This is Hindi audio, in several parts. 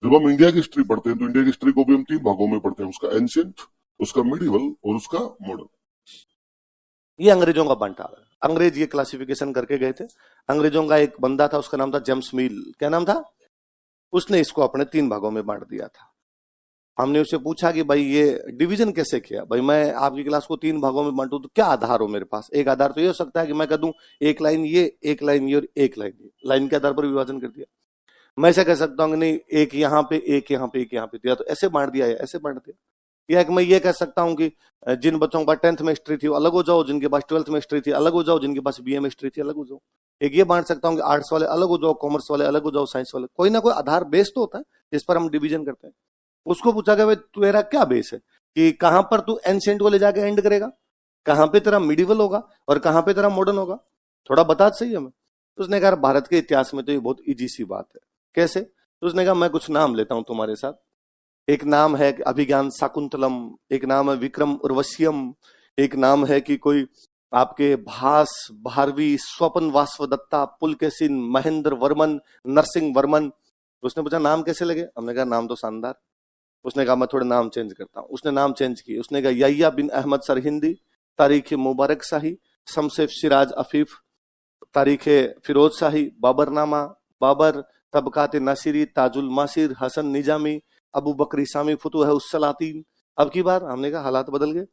जब हम इंडिया की हिस्ट्री पढ़ते हैं तो इंडिया की हिस्ट्री को भी हम 3 भागों में पढ़ते हैं, उसका एंशियंट, उसका मिडिवल और उसका मॉडर्न। ये अंग्रेजों का बंटारा है। अंग्रेज ये क्लासिफिकेशन करके गए थे। अंग्रेजों का एक बंदा था, उसका नाम था जेम्स मिल। क्या नाम था? उसने इसको अपने 3 भागों में बांट दिया था। हमने उससे पूछा कि भाई ये डिवीजन कैसे किया? भाई मैं आपकी क्लास को 3 भागों में बांटू तो क्या आधार हो मेरे पास? एक आधार तो ये हो सकता है कि मैं कह दूं एक लाइन ये, एक लाइन ये और एक लाइन ये, लाइन के आधार पर विभाजन कर दिया। मैं ऐसे कह सकता हूँ कि नहीं, एक यहाँ पे, एक यहाँ पे, एक यहाँ पे दिया, तो ऐसे बांट दिया है, ऐसे बांट दिया। या कि मैं ये कह सकता हूँ कि जिन बच्चों के पास 10th में हिस्ट्री थी वो अलग हो जाओ, जिनके पास 12th में हिस्ट्री थी अलग हो जाओ, जिनके पास बीए में हिस्ट्री थी अलग हो जाओ। एक ये बांट सकता हूँ कि आर्ट्स वाले अलग हो जाओ, कॉमर्स वाले अलग हो जाओ, साइंस वाले। कोई ना कोई आधार बेस तो होता है जिस पर हम डिवीजन करते हैं। उसको पूछा गया भाई तेरा क्या बेस है कि कहां पर तू एंशिएंट को ले जाके एंड करेगा, कहां पे तेरा मिडिवल होगा और कहां पे तेरा मॉडर्न होगा, थोड़ा बता सही हमें। तो उसने कहा भारत के इतिहास में तो ये बहुत इजी सी बात है। कैसे? तो उसने कहा मैं कुछ नाम लेता हूं तुम्हारे साथ। एक नाम है अभिज्ञान शाकुंतलम, एक नाम है विक्रम उर्वश्यम, एक नाम है कि कोई आपके भास, भारवी, स्वपन वासवदत्ता, पुलकेशिन, महेंद्र वर्मन, नरसिंह वर्मन। उसने पूछा नाम कैसे लगे? हमने कहा नाम तो शानदार। उसने कहा मैं थोड़े नाम चेंज करता हूं। उसने नाम चेंज किए। उसने कहा यहिया बिन अहमद सरहिंदी, तारीख मुबारक शाही, शमसेफ सिराज अफीफ, तारीख फिरोज शाही, बाबरनामा, बाबर, तबकात नासिरी, ताजुल मासिर, हसन निजामी, अबू बकरी सामी, फुतुह उस सलातीन। अब की बार हमने कहा हालात बदल गए,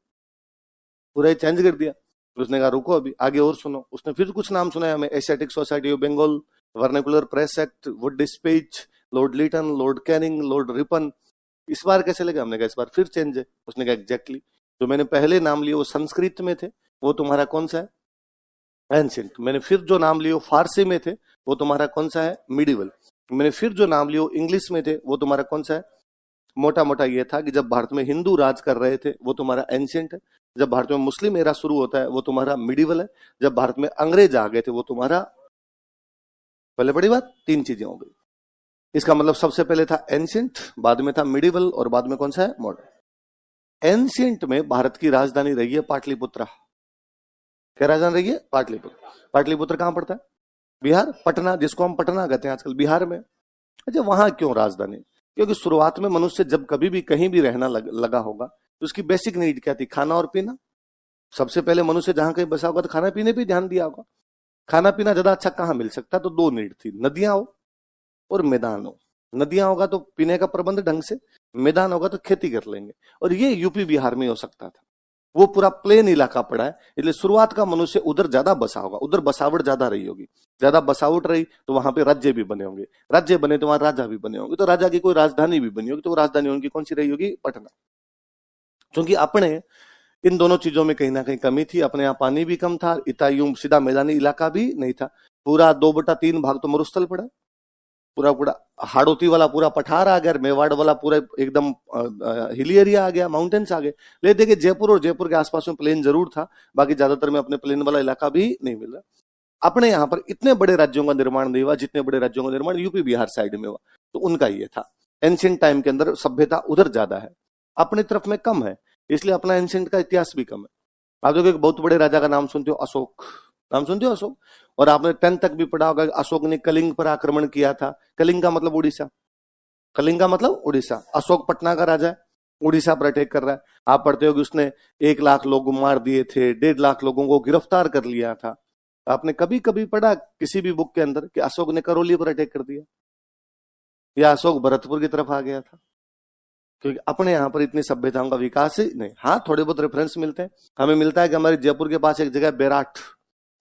पूरा चेंज कर दिया। उसने कहा रुको अभी आगे और सुनो। उसने फिर कुछ नाम सुनाया हमें, Asiatic society of Bengal, vernacular press act, wood dispatch, lord Lytton, lord Canning, lord Ripon. इस बार कैसे लगे? हमने कहा इस बार फिर चेंज है। उसने कहा एग्जैक्टली, जो मैंने पहले नाम लिए वो संस्कृत में थे, वो तुम्हारा कौन सा है? एंशिएंट। मैंने फिर जो नाम लिए वो फारसी में थे, वो तुम्हारा कौन सा है? मिडिवल। मैंने फिर जो नाम लिए वो इंग्लिश में थे, वो तुम्हारा कौन सा है? मोटा मोटा ये था कि जब भारत में हिंदू राज कर रहे थे वो तुम्हारा एंशिएंट है, जब भारत में मुस्लिम एरा शुरू होता है वो तुम्हारा मिडिवल है, जब भारत में अंग्रेज आ गए थे वो तुम्हारा। पहले बड़ी बात 3 चीजें हो गई। इसका मतलब सबसे पहले था एंशिएंट, बाद में था मिडिवल और बाद में कौन सा है? मॉडर्न। एंशिएंट में भारत की राजधानी रही है पाटलिपुत्र। क्या राजधानी रही है? पाटलिपुत्र। पाटलिपुत्र कहां पड़ता है? बिहार। पटना, जिसको हम पटना कहते हैं आजकल, बिहार में। अच्छा, वहां क्यों राजधानी? क्योंकि शुरुआत में मनुष्य जब कभी भी कहीं भी रहना लगा होगा तो उसकी बेसिक नीड क्या थी? खाना और पीना। सबसे पहले मनुष्य जहां कहीं बसा होगा तो खाना पीने पे ध्यान दिया होगा। खाना पीना ज्यादा अच्छा कहां मिल सकता? तो 2 नीड थी, नदियां हो और मैदान हो। नदियां होगा तो पीने का प्रबंध ढंग से, मैदान होगा तो खेती कर लेंगे। और ये यूपी बिहार में हो सकता था। वो पूरा प्लेन इलाका पड़ा है, इसलिए शुरुआत का मनुष्य उधर ज्यादा बसा होगा, उधर बसावट ज्यादा रही होगी। ज्यादा बसावट रही तो वहां पे राज्य भी बने होंगे, राज्य बने तो वहां राजा भी बने होंगे, तो राजा की कोई राजधानी भी बनी होगी, तो वो राजधानी उनकी कौन सी रही होगी? पटना। क्योंकि अपने इन दोनों चीजों में कहीं ना कहीं कमी थी। अपने यहाँ पानी भी कम था, इतना यूं सीधा मैदानी इलाका भी नहीं था। पूरा 2/3 भाग तो मरुस्थल पड़ा, पूरा पूरा हाड़ोती वाला पूरा पठार आ गया, मेवाड़ वाला पूरा एकदम हिली एरिया आ गया, माउंटेन्स आ गए। ले देखिए जयपुर और जयपुर के आसपास में प्लेन जरूर था, बाकी ज्यादातर में अपने प्लेन वाला इलाका भी नहीं मिल रहा। अपने यहाँ पर इतने बड़े राज्यों का निर्माण नहीं हुआ जितने बड़े राज्यों का निर्माण यूपी बिहार साइड में हुआ, तो उनका ये था। एंशिएंट टाइम के अंदर सभ्यता उधर ज्यादा है, अपनी तरफ में कम है, इसलिए अपना एंशिएंट का इतिहास भी कम है। आप देखो एक बहुत बड़े राजा का नाम सुनते हो, अशोक। नाम सुनते हो अशोक? और आपने 10th तक भी पढ़ा होगा अशोक ने कलिंग पर आक्रमण किया था। कलिंग का मतलब उड़ीसा, कलिंग का मतलब उड़ीसा। अशोक पटना का राजा है, उड़ीसा पर अटैक कर रहा है। आप पढ़ते हो कि उसने 1 लाख लोग मार दिए थे, 1.5 लाख लोगों को गिरफ्तार कर लिया था। आपने कभी कभी पढ़ा किसी भी बुक के अंदर कि अशोक ने करौली पर अटैक कर दिया या अशोक भरतपुर की तरफ आ गया था? क्योंकि अपने यहाँ पर इतनी सभ्यताओं का विकास ही नहीं। हाँ, थोड़े बहुत रेफरेंस मिलते हैं। हमें मिलता है कि हमारे जयपुर के पास एक जगह बेराट,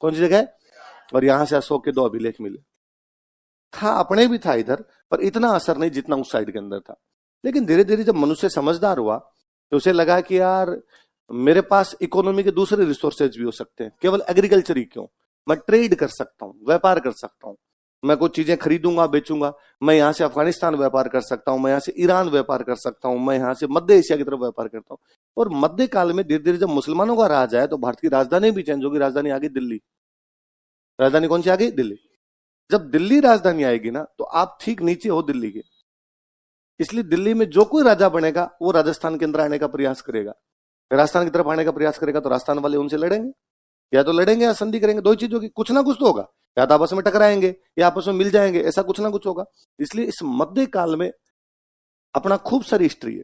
कौन सी जगह है? और यहां से अशोक के 2 अभिलेख मिले। था, अपने भी था इधर, पर इतना असर नहीं जितना उस साइड के अंदर था। लेकिन धीरे धीरे जब मनुष्य समझदार हुआ तो उसे लगा कि यार मेरे पास इकोनॉमी के दूसरे रिसोर्सेज भी हो सकते हैं, केवल एग्रीकल्चर ही क्यों, मैं ट्रेड कर सकता हूं, व्यापार कर सकता हूं। मैं कुछ चीजें खरीदूंगा बेचूंगा, मैं यहाँ से अफगानिस्तान व्यापार कर सकता हूँ, मैं यहाँ से ईरान व्यापार कर सकता हूँ, मैं यहाँ से मध्य एशिया की तरफ व्यापार करता हूँ। और मध्य काल में धीरे धीरे जब मुसलमानों का राज आया तो भारत की राजधानी भी चेंज होगी। राजधानी आ गई दिल्ली। राजधानी कौन सी आ गई? दिल्ली। जब दिल्ली राजधानी आएगी ना तो आप ठीक नीचे हो दिल्ली के, इसलिए दिल्ली में जो कोई राजा बनेगा वो राजस्थान के अंदर आने का प्रयास करेगा। राजस्थान की तरफ आने का प्रयास करेगा तो राजस्थान वाले उनसे लड़ेंगे, या तो लड़ेंगे या संधि करेंगे। 2 चीजों की कुछ ना कुछ तो होगा, या तो आपस में टकराएंगे या आपस में मिल जाएंगे, ऐसा कुछ ना कुछ होगा। इसलिए इस मध्य काल में अपना खूब सारी हिस्ट्री है।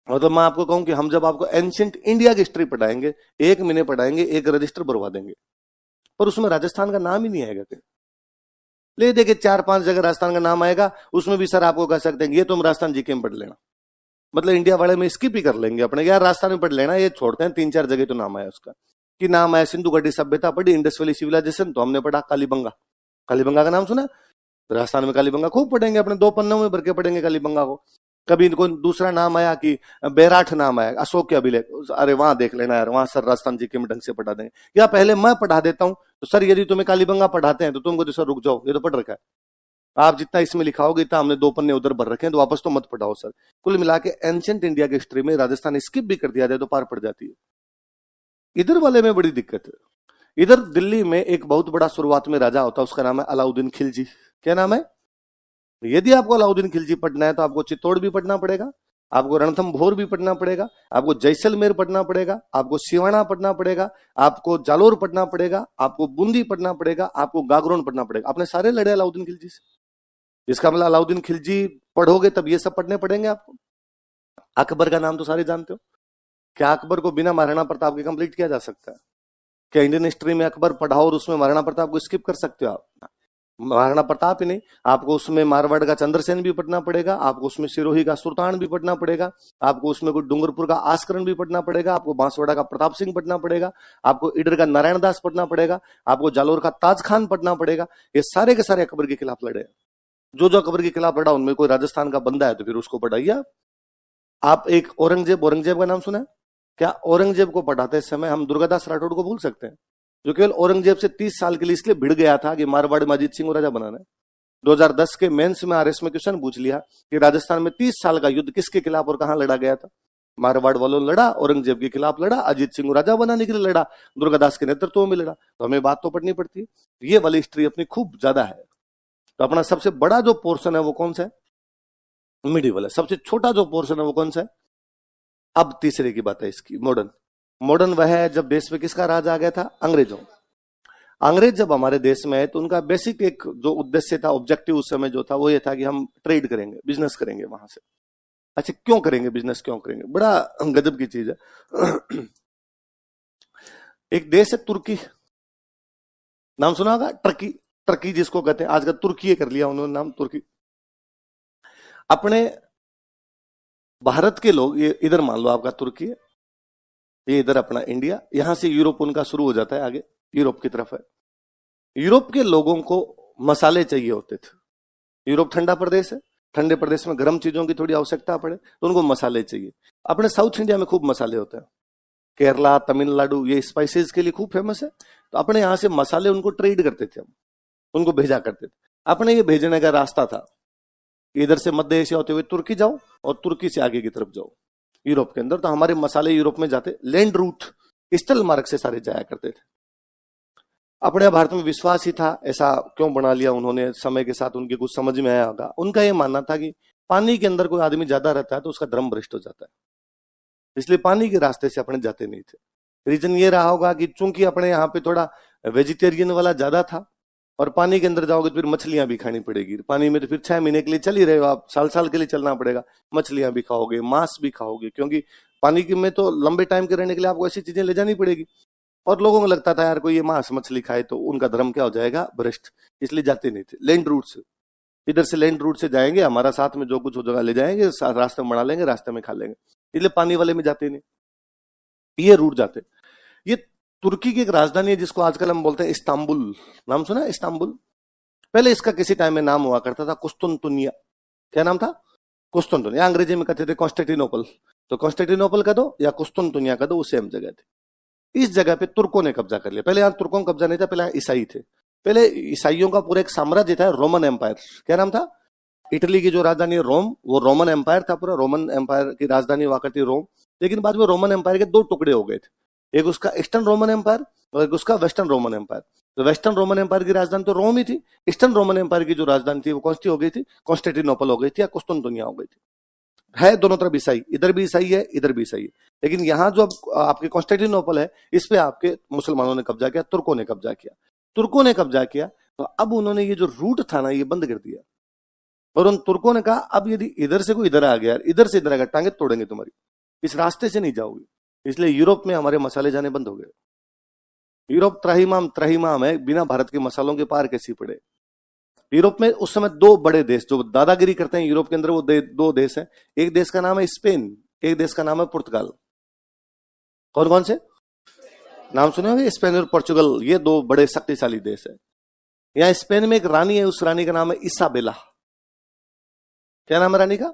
मतलब मैं आपको कहूं कि हम जब आपको एंशियंट इंडिया की हिस्ट्री पढ़ाएंगे, 1 महीने पढ़ाएंगे, एक रजिस्टर भरवा देंगे, पर उसमें राजस्थान का नाम ही नहीं आएगा। ले देखे 4-5 जगह राजस्थान का नाम आएगा, उसमें भी सर आपको कह सकते हैं ये तुम राजस्थान जीके में पढ़ लेना। मतलब इंडिया वाले में स्किप ही कर लेंगे अपने, यार राजस्थान में पढ़ लेना, ये छोड़ते हैं। 3-4 जगह तो नाम आया उसका, कि नाम आया सिंधु घाटी सभ्यता पढ़ी, इंडस वैली सिविलाइजेशन तो हमने पढ़ा, कालीबंगा, कालीबंगा का नाम सुना? राजस्थान में कालीबंगा खूब पढ़ेंगे, अपने 2 पन्नों में भर के पढ़ेंगे कालीबंगा को। कभी इनको दूसरा नाम आया कि बैराठ नाम आया, अशोक के अभिलेख, अरे वहां देख लेना यार, वहां सर राजस्थान जी के में ढंग से पढ़ा देंगे। या पहले मैं पढ़ा देता हूं, तो सर यदि तुम्हें कालीबंगा पढ़ाते हैं तो तुमको तो सर रुक जाओ, ये तो पढ़ रखा है, आप जितना इसमें लिखाओगे इतना हमने 2 पन्ने उधर भर रखे हैं, तो वापस तो मत पढ़ाओ सर। कुल मिला के एंशियंट इंडिया की हिस्ट्री में राजस्थान स्किप भी कर दिया जाए तो पार पड़ जाती है। इधर वाले में बड़ी दिक्कत है। इधर दिल्ली में एक बहुत बड़ा शुरुआत में राजा होता है, उसका नाम है अलाउद्दीन खिलजी। क्या नाम है? यदि आपको अलाउद्दीन खिलजी पढ़ना है तो आपको चित्तौड़ भी पढ़ना पड़ेगा, आपको रणथंभौर भी पढ़ना पड़ेगा, आपको जैसलमेर पढ़ना पड़ेगा, आपको सिवाना पढ़ना पड़ेगा, आपको जालोर पढ़ना पड़ेगा, आपको बूंदी पढ़ना पड़ेगा, आपको गागरोन पढ़ना पड़ेगा। आपने सारे लड़े अलाउद्दीन खिलजी से, इसका मतलब अलाउद्दीन खिलजी पढ़ोगे तब ये सब पढ़ने पड़ेंगे आपको। अकबर का नाम तो सारे जानते हो, क्या अकबर को बिना महाराणा प्रताप के कंप्लीट किया जा सकता है? क्या इंडियन हिस्ट्री में अकबर पढ़ाओ और उसमें महाराणा प्रताप को स्किप कर सकते हो आप? महाराणा प्रताप ही नहीं, आपको उसमें मारवाड़ का चंद्रसेन भी पढ़ना पड़ेगा, आपको उसमें सिरोही का सुल्तान भी पढ़ना पड़ेगा, आपको उसमें कोई डूंगरपुर का आस्करण भी पढ़ना पड़ेगा, आपको बांसवाड़ा का प्रताप सिंह पढ़ना पड़ेगा, आपको इडर का नारायण दास पढ़ना पड़ेगा, आपको जालोर का ताज खान पढ़ना पड़ेगा। ये सारे के सारे अकबर के खिलाफ लड़े। जो जो अकबर के खिलाफ लड़ा उनमें कोई राजस्थान का बंदा है तो फिर उसको पढ़ाइए आप। एक औरंगजेब, औरंगजेब का नाम सुना है? क्या औरंगजेब को पढ़ाते समय हम दुर्गादास राठौड़ को भूल सकते हैं, जो केवल औरंगजेब से 30 साल के लिए इसलिए भिड़ गया था कि मारवाड़ में अजीत सिंह को राजा बनाना है। 2010 के मेंस में आरएस में क्वेश्चन पूछ लिया कि राजस्थान में 30 साल का युद्ध किसके खिलाफ और कहां लड़ा गया था? मारवाड़ वालों लड़ा, औरंगजेब के खिलाफ लड़ा, अजीत सिंह को राजा बनाने के लिए लड़ा, दुर्गादास के नेतृत्व में लड़ा। तो हमें बात तो पढ़नी पड़ती है। ये वाली हिस्ट्री अपनी खूब ज्यादा है। तो अपना सबसे बड़ा जो पोर्शन है वो कौन सा है? मिडिवल है। सबसे छोटा जो पोर्शन है वो कौन सा है? अब तीसरे की बात है इसकी, मॉडर्न। मॉडर्न वह है जब देश में किसका राज आ गया था? अंग्रेजों। अंग्रेज जब हमारे देश में है तो उनका बेसिक एक जो उद्देश्य था, ऑब्जेक्टिव उस समय जो था वो ये था कि हम ट्रेड करेंगे, बिजनेस करेंगे वहां से। अच्छा, क्यों करेंगे बिजनेस, क्यों करेंगे? बड़ा गजब की चीज है। एक देश है तुर्की, नाम सुना होगा? टर्की, टर्की जिसको कहते हैं, आजकल तुर्की कर लिया उन्होंने नाम, तुर्की। अपने भारत के लोग, ये इधर मान लो आपका तुर्की है, ये इधर अपना इंडिया, यहां से यूरोप उनका शुरू हो जाता है, आगे यूरोप की तरफ है। यूरोप के लोगों को मसाले चाहिए होते थे। यूरोप ठंडा प्रदेश है, ठंडे प्रदेश में गर्म चीजों की थोड़ी आवश्यकता पड़े तो उनको मसाले चाहिए। अपने साउथ इंडिया में खूब मसाले होते हैं, केरला, तमिलनाडु ये स्पाइसेस के लिए खूब फेमस है। तो अपने यहां से मसाले उनको ट्रेड करते थे, हम उनको भेजा करते थे। अपने ये भेजने का रास्ता था, इधर से मध्य एशिया होते हुए तुर्की जाओ और तुर्की से आगे की तरफ जाओ यूरोप के अंदर। तो हमारे मसाले यूरोप में जाते, लैंड रूट, स्थल मार्ग से सारे जाया करते थे। अपने भारत में विश्वास ही था, ऐसा क्यों बना लिया उन्होंने, समय के साथ उनके कुछ समझ में आया होगा। उनका यह मानना था कि पानी के अंदर कोई आदमी ज्यादा रहता है तो उसका धर्म भ्रष्ट हो जाता है, इसलिए पानी के रास्ते से अपने जाते नहीं थे। रीजन ये रहा होगा कि चूंकि अपने यहाँ पे थोड़ा वेजिटेरियन वाला ज्यादा था, और पानी के अंदर जाओगे तो फिर मछलियां भी खानी पड़ेगी। पानी में तो फिर 6 महीने के लिए चल ही रहे हो आप, साल साल के लिए चलना पड़ेगा, मछलियां भी खाओगे, मांस भी खाओगे, क्योंकि पानी के में तो लंबे टाइम के रहने के लिए आपको ऐसी चीजें ले जानी पड़ेगी। और लोगों को लगता था यार कोई ये मांस मछली खाए तो उनका धर्म क्या हो जाएगा, भ्रष्ट, इसलिए जाते नहीं थे। लैंड रूट से, इधर से लैंड रूट से जाएंगे, हमारा साथ में जो कुछ हो जगह ले जाएंगे, रास्ते में बना लेंगे, रास्ते में खा लेंगे, इसलिए पानी वाले में जाते नहीं, ये रूट जाते। ये तुर्की की एक राजधानी है जिसको आजकल हम बोलते हैं इस्तांबुल। नाम सुना है इस्तांबुल? पहले इसका किसी टाइम में नाम हुआ करता था कुस्तुनतुनिया। क्या नाम था? कुस्तुनतुनिया। अंग्रेजी में कहते थे कॉन्स्टेंटिनोपल, तो कॉन्स्टेंटिनोपल का दो या कुस्तुनतुनिया का दो, वो सेम जगह थी। इस जगह पे तुर्कों ने कब्जा कर लिया। पहले यहाँ तुर्कों का कब्जा नहीं था, पहले यहाँ ईसाई थे। पहले ईसाइयों का पूरा एक साम्राज्य था, रोमन एम्पायर। क्या नाम था? इटली की जो राजधानी रोम, वो रोमन एम्पायर था पूरा। रोमन एम्पायर की राजधानी हुआ करती रोम। लेकिन बाद में रोमन एम्पायर के 2 टुकड़े हो गए थे, एक उसका ईस्टर्न रोमन एम्पायर और एक उसका वेस्टर्न रोमन एम्पायर। तो वेस्टर्न रोमन एम्पायर की राजधानी तो रोम ही थी, ईस्टर्न रोमन एम्पायर की जो राजधानी थी वो कौन सी हो गई थी? कॉन्स्टेंटिनोपल हो गई थी या कुस्तुनतुनिया हो गई थी। है दोनों तरफ ईसाई, इधर भी ईसाई है, इधर भी ईसाई है। लेकिन यहाँ जो आपके कॉन्स्टेंटिनोपल है, इस पे आपके मुसलमानों ने कब्जा किया, तुर्कों ने कब्जा किया। तुर्कों ने कब्जा किया तो अब उन्होंने ये जो रूट था ना, ये बंद कर दिया। और उन तुर्कों ने कहा अब यदि इधर से कोई इधर आ गया, इधर से इधर आ गया, टांगे तोड़ेंगे तुम्हारी, इस रास्ते से नहीं जाओगी। इसलिए यूरोप में हमारे मसाले जाने बंद हो गए। यूरोप त्राहिमाम त्राहिमाम है, बिना भारत के मसालों के पार कैसी पड़े। यूरोप में उस समय दो बड़े देश जो दादागिरी करते हैं यूरोप के अंदर, वो दो देश हैं। एक देश का नाम है स्पेन, एक देश का नाम है पुर्तगाल। कौन कौन से नाम सुने होंगे? स्पेन और पोर्चुगल, ये दो बड़े शक्तिशाली देश है। यहाँ स्पेन में एक रानी है, उस रानी का नाम है इसाबेला। क्या नाम है रानी का?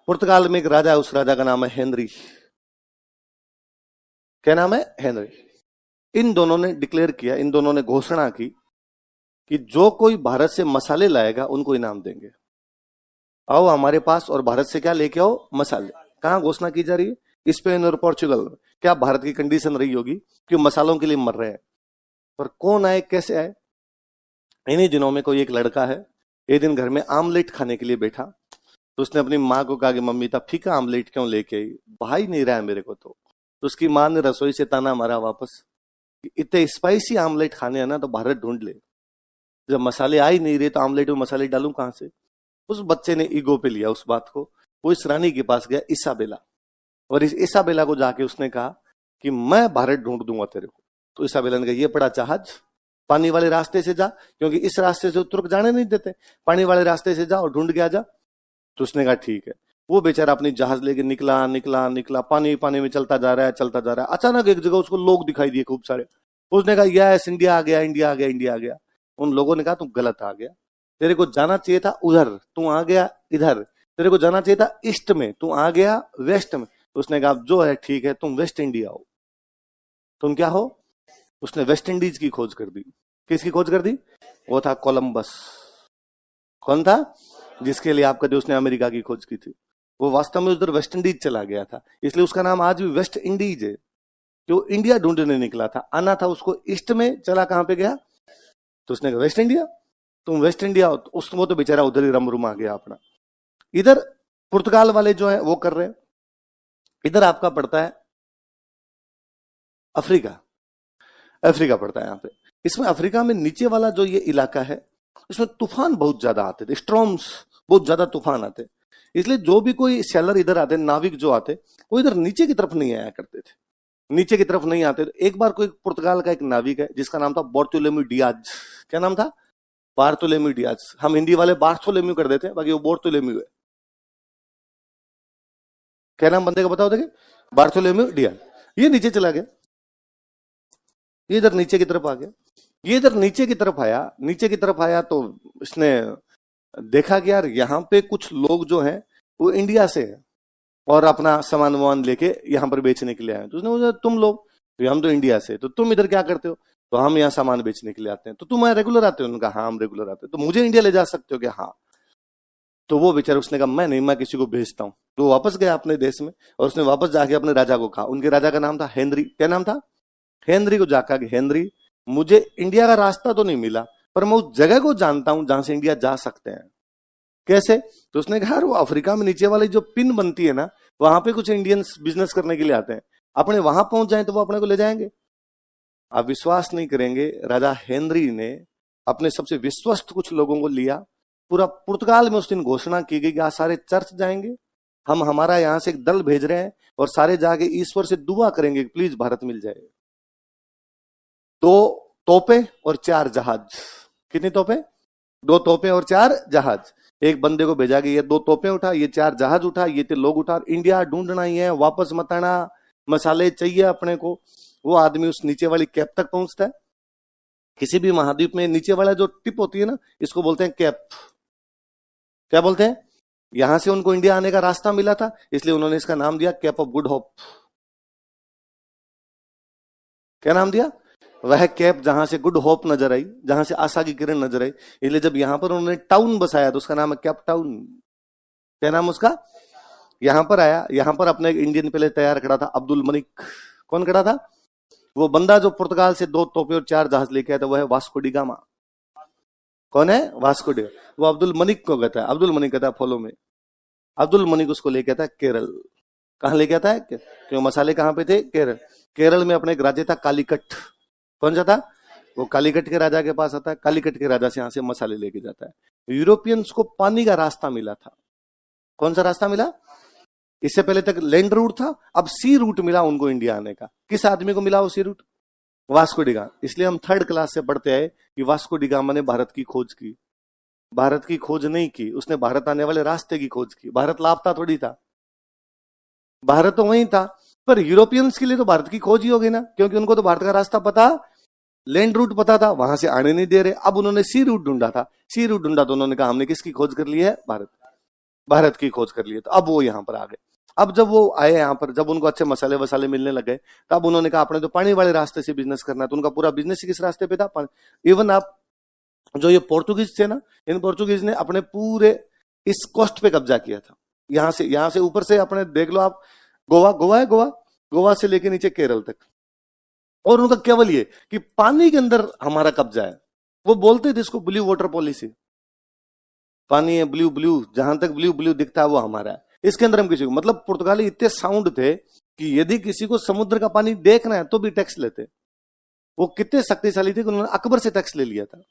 पुर्तगाल में एक राजा है, उस राजा का नाम है हेनरी। क्या नाम है? हेनरी। इन दोनों ने डिक्लेयर किया, इन दोनों ने घोषणा की कि जो कोई भारत से मसाले लाएगा उनको इनाम देंगे। आओ हमारे पास और भारत से क्या लेके आओ? मसाले। कहां घोषणा की जा रही है? स्पेन और पोर्चुगल में। क्या भारत की कंडीशन रही होगी कि मसालों के लिए मर रहे हैं? पर कौन आए, कैसे आए? इन्हीं दिनों में कोई एक लड़का है, एक दिन घर में आमलेट खाने के लिए बैठा, तो उसने अपनी माँ को कहा कि मम्मी इतना फीका आमलेट क्यों लेके आई, भाई नहीं रहा है मेरे को। तो उसकी माँ ने रसोई से ताना मारा वापस, इतने स्पाइसी आमलेट खाने हैं ना तो भारत ढूंढ ले, जब मसाले आ ही नहीं रहे तो आमलेट में मसाले डालूं कहां से। उस बच्चे ने ईगो पे लिया उस बात को, वो इस रानी के पास गया इसाबेला, और इस इसाबेला को जाके उसने कहा कि मैं भारत ढूंढ दूंगा तेरे को। तो इसाबेला ने कहा ये पड़ा जहाज, पानी वाले रास्ते से जा, क्योंकि इस रास्ते से तुर्क जाने नहीं देते, पानी वाले रास्ते से जा और ढूंढ के आ जा। तो उसने कहा ठीक है। वो बेचारा अपनी जहाज लेके निकला निकला निकला, पानी पानी में चलता जा रहा है चलता जा रहा है। अचानक एक जगह उसको लोग दिखाई दिए खूब सारे। उसने कहा यस इंडिया आ गया, इंडिया आ गया, इंडिया आ गया। उन लोगों ने कहा तुम गलत आ गया, तेरे को जाना चाहिए था उधर, तू आ गया इधर। तेरे को जाना चाहिए था ईस्ट में, तू आ गया वेस्ट में। उसने कहा जो है ठीक है, तुम वेस्ट इंडिया हो। तुम क्या हो? उसने वेस्ट इंडीज की खोज कर दी। किसकी खोज कर दी? वो था कोलंबस। कौन था? जिसके लिए आप कहते उसने अमेरिका की खोज की थी। वो वास्तव में उधर वेस्ट इंडीज चला गया था, इसलिए उसका नाम आज भी वेस्ट इंडीज है। जो इंडिया ढूंढने निकला था, आना था उसको ईस्ट में, चला कहां पे गया? तो उसने कहा वेस्ट इंडिया, तुम वेस्ट इंडिया हो। तो वो तो बेचारा उधर ही रमरुम आ गया अपना। इधर पुर्तगाल वाले जो है वो कर रहे हैं। इधर आपका पड़ता है अफ्रीका, अफ्रीका पड़ता है यहाँ पे। इसमें अफ्रीका में नीचे वाला जो ये इलाका है, इसमें तूफान बहुत ज्यादा आते थे, स्ट्रॉम्स, बहुत ज्यादा तूफान आते। इसलिए जो भी कोई सैलर इधर आते, नाविक जो आते, वो इधर नीचे की तरफ नहीं आया करते थे, नीचे की तरफ नहीं आते। एक बार कोई पुर्तगाल का एक नाविक है जिसका नाम था बार्थोलोम्यू डियाज। क्या नाम था? Bartholomew Diaz. हम हिंदी वाले बार्थोलोम्यू कर देते हैं, बाकी वो बार्थोलोम्यू है। क्या नाम बंदे का बताओ देखे? Bartholomew Diaz. ये नीचे चला गया, ये इधर नीचे की तरफ आ गया। ये इधर नीचे की तरफ आया, नीचे की तरफ आया तो इसने देखा कि यार यहाँ पे कुछ लोग जो हैं वो इंडिया से है और अपना सामान वामान लेके यहाँ पर बेचने के लिए आए। तो उसने बोला तुम लोग, तो हम तो इंडिया से, तो तुम इधर क्या करते हो? तो हम यहाँ सामान बेचने के लिए आते हैं। तो तुम यहाँ रेगुलर आते हो? उनका हाँ हम रेगुलर आते हैं। तो मुझे इंडिया ले जा सकते हो क्या? हाँ। तो वो बेचारा, उसने कहा मैं नहीं, मैं किसी को भेजता हूँ। तो वापस गया अपने देश में और उसने वापस जाके अपने राजा को कहा। उनके राजा का नाम था हेनरी। क्या नाम था? हेनरी को जाकर कि हेनरी, मुझे इंडिया का रास्ता तो नहीं मिला, पर मैं उस जगह को जानता हूं जहां से इंडिया जा सकते हैं। कैसे? तो उसने कहा वो अफ्रीका में नीचे वाली जो पिन बनती है ना, वहां पे कुछ इंडियंस बिजनेस करने के लिए आते हैं, अपने वहां पहुंच जाए तो वो अपने को ले जाएंगे। आप विश्वास नहीं करेंगे, राजा हेनरी ने अपने सबसे विश्वस्त कुछ लोगों को लिया। पूरा पुर्तगाल में उस दिन घोषणा की गई कि आज सारे चर्च जाएंगे, हम हमारा यहां से एक दल भेज रहे हैं और सारे जाके ईश्वर से दुआ करेंगे प्लीज भारत मिल जाए। 2 तोपे और 4 जहाज। कितनी तोपे? 2 तोपे और 4 जहाज। एक बंदे को भेजा कि ये 2 तोपे उठा, ये 4 जहाज उठा, ये ते लोग उठा, इंडिया ढूंढना ही है, वापस मत आना, मसाले चाहिए अपने को। वो आदमी उस नीचे वाली कैप तक पहुंचता है। किसी भी महाद्वीप में नीचे वाला जो टिप होती है ना, इसको बोलते हैं कैप। क्या बोलते हैं? यहां से उनको इंडिया आने का रास्ता मिला था, इसलिए उन्होंने इसका नाम दिया कैप ऑफ गुड होप। क्या नाम दिया? वह कैप जहां से गुड होप नजर आई, जहां से आशा की किरण नजर आई। इसलिए जब यहां पर उन्होंने टाउन बसाया तो उसका नाम है कैप टाउन। क्या नाम उसका? यहां पर आया, यहां पर अपने इंडियन पहले तैयार खड़ा था, अब्दुल मलिक। कौन खड़ा था? वो बंदा जो पुर्तगाल से 2 तोपे और 4 जहाज लेके आया था, वह है वास्को डी गामा। कौन है? Vasco D. वो अब्दुल मलिक को कहता है, अब्दुल मलिक कहता है फॉलो में। अब्दुल मलिक उसको लेके आता है केरल। कहां लेके आता है? क्यों मसाले कहां पे थे? केरल। केरल में अपने एक राज्य था कालीकट। कौन सा था? वो कालीकट के राजा के पास आता है, कालीकट के राजा से यहां से मसाले लेके जाता है। यूरोपियंस को पानी का रास्ता मिला था। कौन सा रास्ता मिला? इससे पहले तक लैंड रूट था, अब सी रूट मिला उनको इंडिया आने का। किस आदमी को मिला वो सी रूट? Vasco D gamma. इसलिए हम 3rd क्लास से पढ़ते आए कि वास्को डी गामा ने भारत की खोज की। भारत की खोज नहीं की, उसने भारत आने वाले रास्ते की खोज की। भारत लापता थोड़ी था, भारत तो वहीं था। पर यूरोपियंस के लिए तो भारत की खोज ही हो गई ना, क्योंकि उनको तो भारत का रास्ता पता, लैंड रूट पता था, वहां से आने नहीं दे रहे। अब उन्होंने सी रूट ढूंढा था, सी रूट ढूंढा तो उन्होंने कहा हमने किसकी खोज कर ली है? भारत की खोज कर ली है। तो अब वो यहां पर आ गए। अब जब वो आए यहाँ पर, जब उनको अच्छे मसाले वसाले मिलने लगे, तब उन्होंने कहा आपने तो पानी वाले रास्ते से बिजनेस करना है। तो उनका पूरा बिजनेस ही किस रास्ते पे था? इवन आप जो ये पोर्तुगीज थे ना, इन पोर्तुगीज ने अपने पूरे इस कोस्ट पे कब्जा किया था। यहां से ऊपर से अपने देख लो आप, गोवा से लेके नीचे केरल तक। और उनका केवल ये कि पानी के अंदर हमारा कब्जा है। वो बोलते थे इसको ब्लू वाटर पॉलिसी। पानी है ब्लू ब्लू, जहां तक ब्लू ब्लू दिखता है वो हमारा है, इसके अंदर हम किसी को, मतलब पुर्तगाली इतने साउंड थे कि यदि किसी को समुद्र का पानी देखना है तो भी टैक्स लेते। वो कितने शक्तिशाली थे कि उन्होंने अकबर से टैक्स ले लिया था।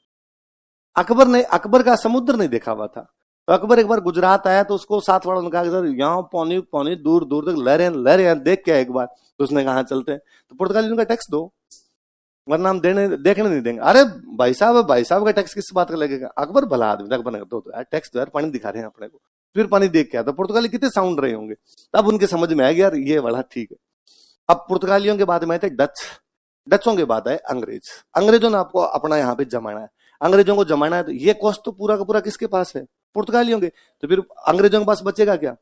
अकबर का समुद्र नहीं देखा हुआ था। तो अकबर एक बार गुजरात आया तो उसको साथ वालों ने कहा सर यहाँ पानी पानी दूर दूर तक लहरें देख के एक बार। तो उसने कहा चलते हैं। तो पुर्तगाली उनका टैक्स दो, वरना हम देखने नहीं देंगे। अरे भाई साहब का टैक्स किस बात का लगेगा? अकबर भला आदमी, अकबर दो टैक्स दो यार, पानी दिखा रहे हैं अपने को। फिर पानी देख के आता। तो पुर्तगाली कितने साउंड रहे होंगे, तब उनके समझ में आया यार ये बड़ा ठीक है। अब पुर्तगालियों के बाद में थे डचों के बाद आए अंग्रेजों ने आपको अपना यहाँ पे जमाना है। अंग्रेजों को जमाना है तो ये कोस्ट तो पूरा का पूरा किसके पास है? पुर्तगालियों के। तो फिर अंग्रेजों के पास बचेगा क्या?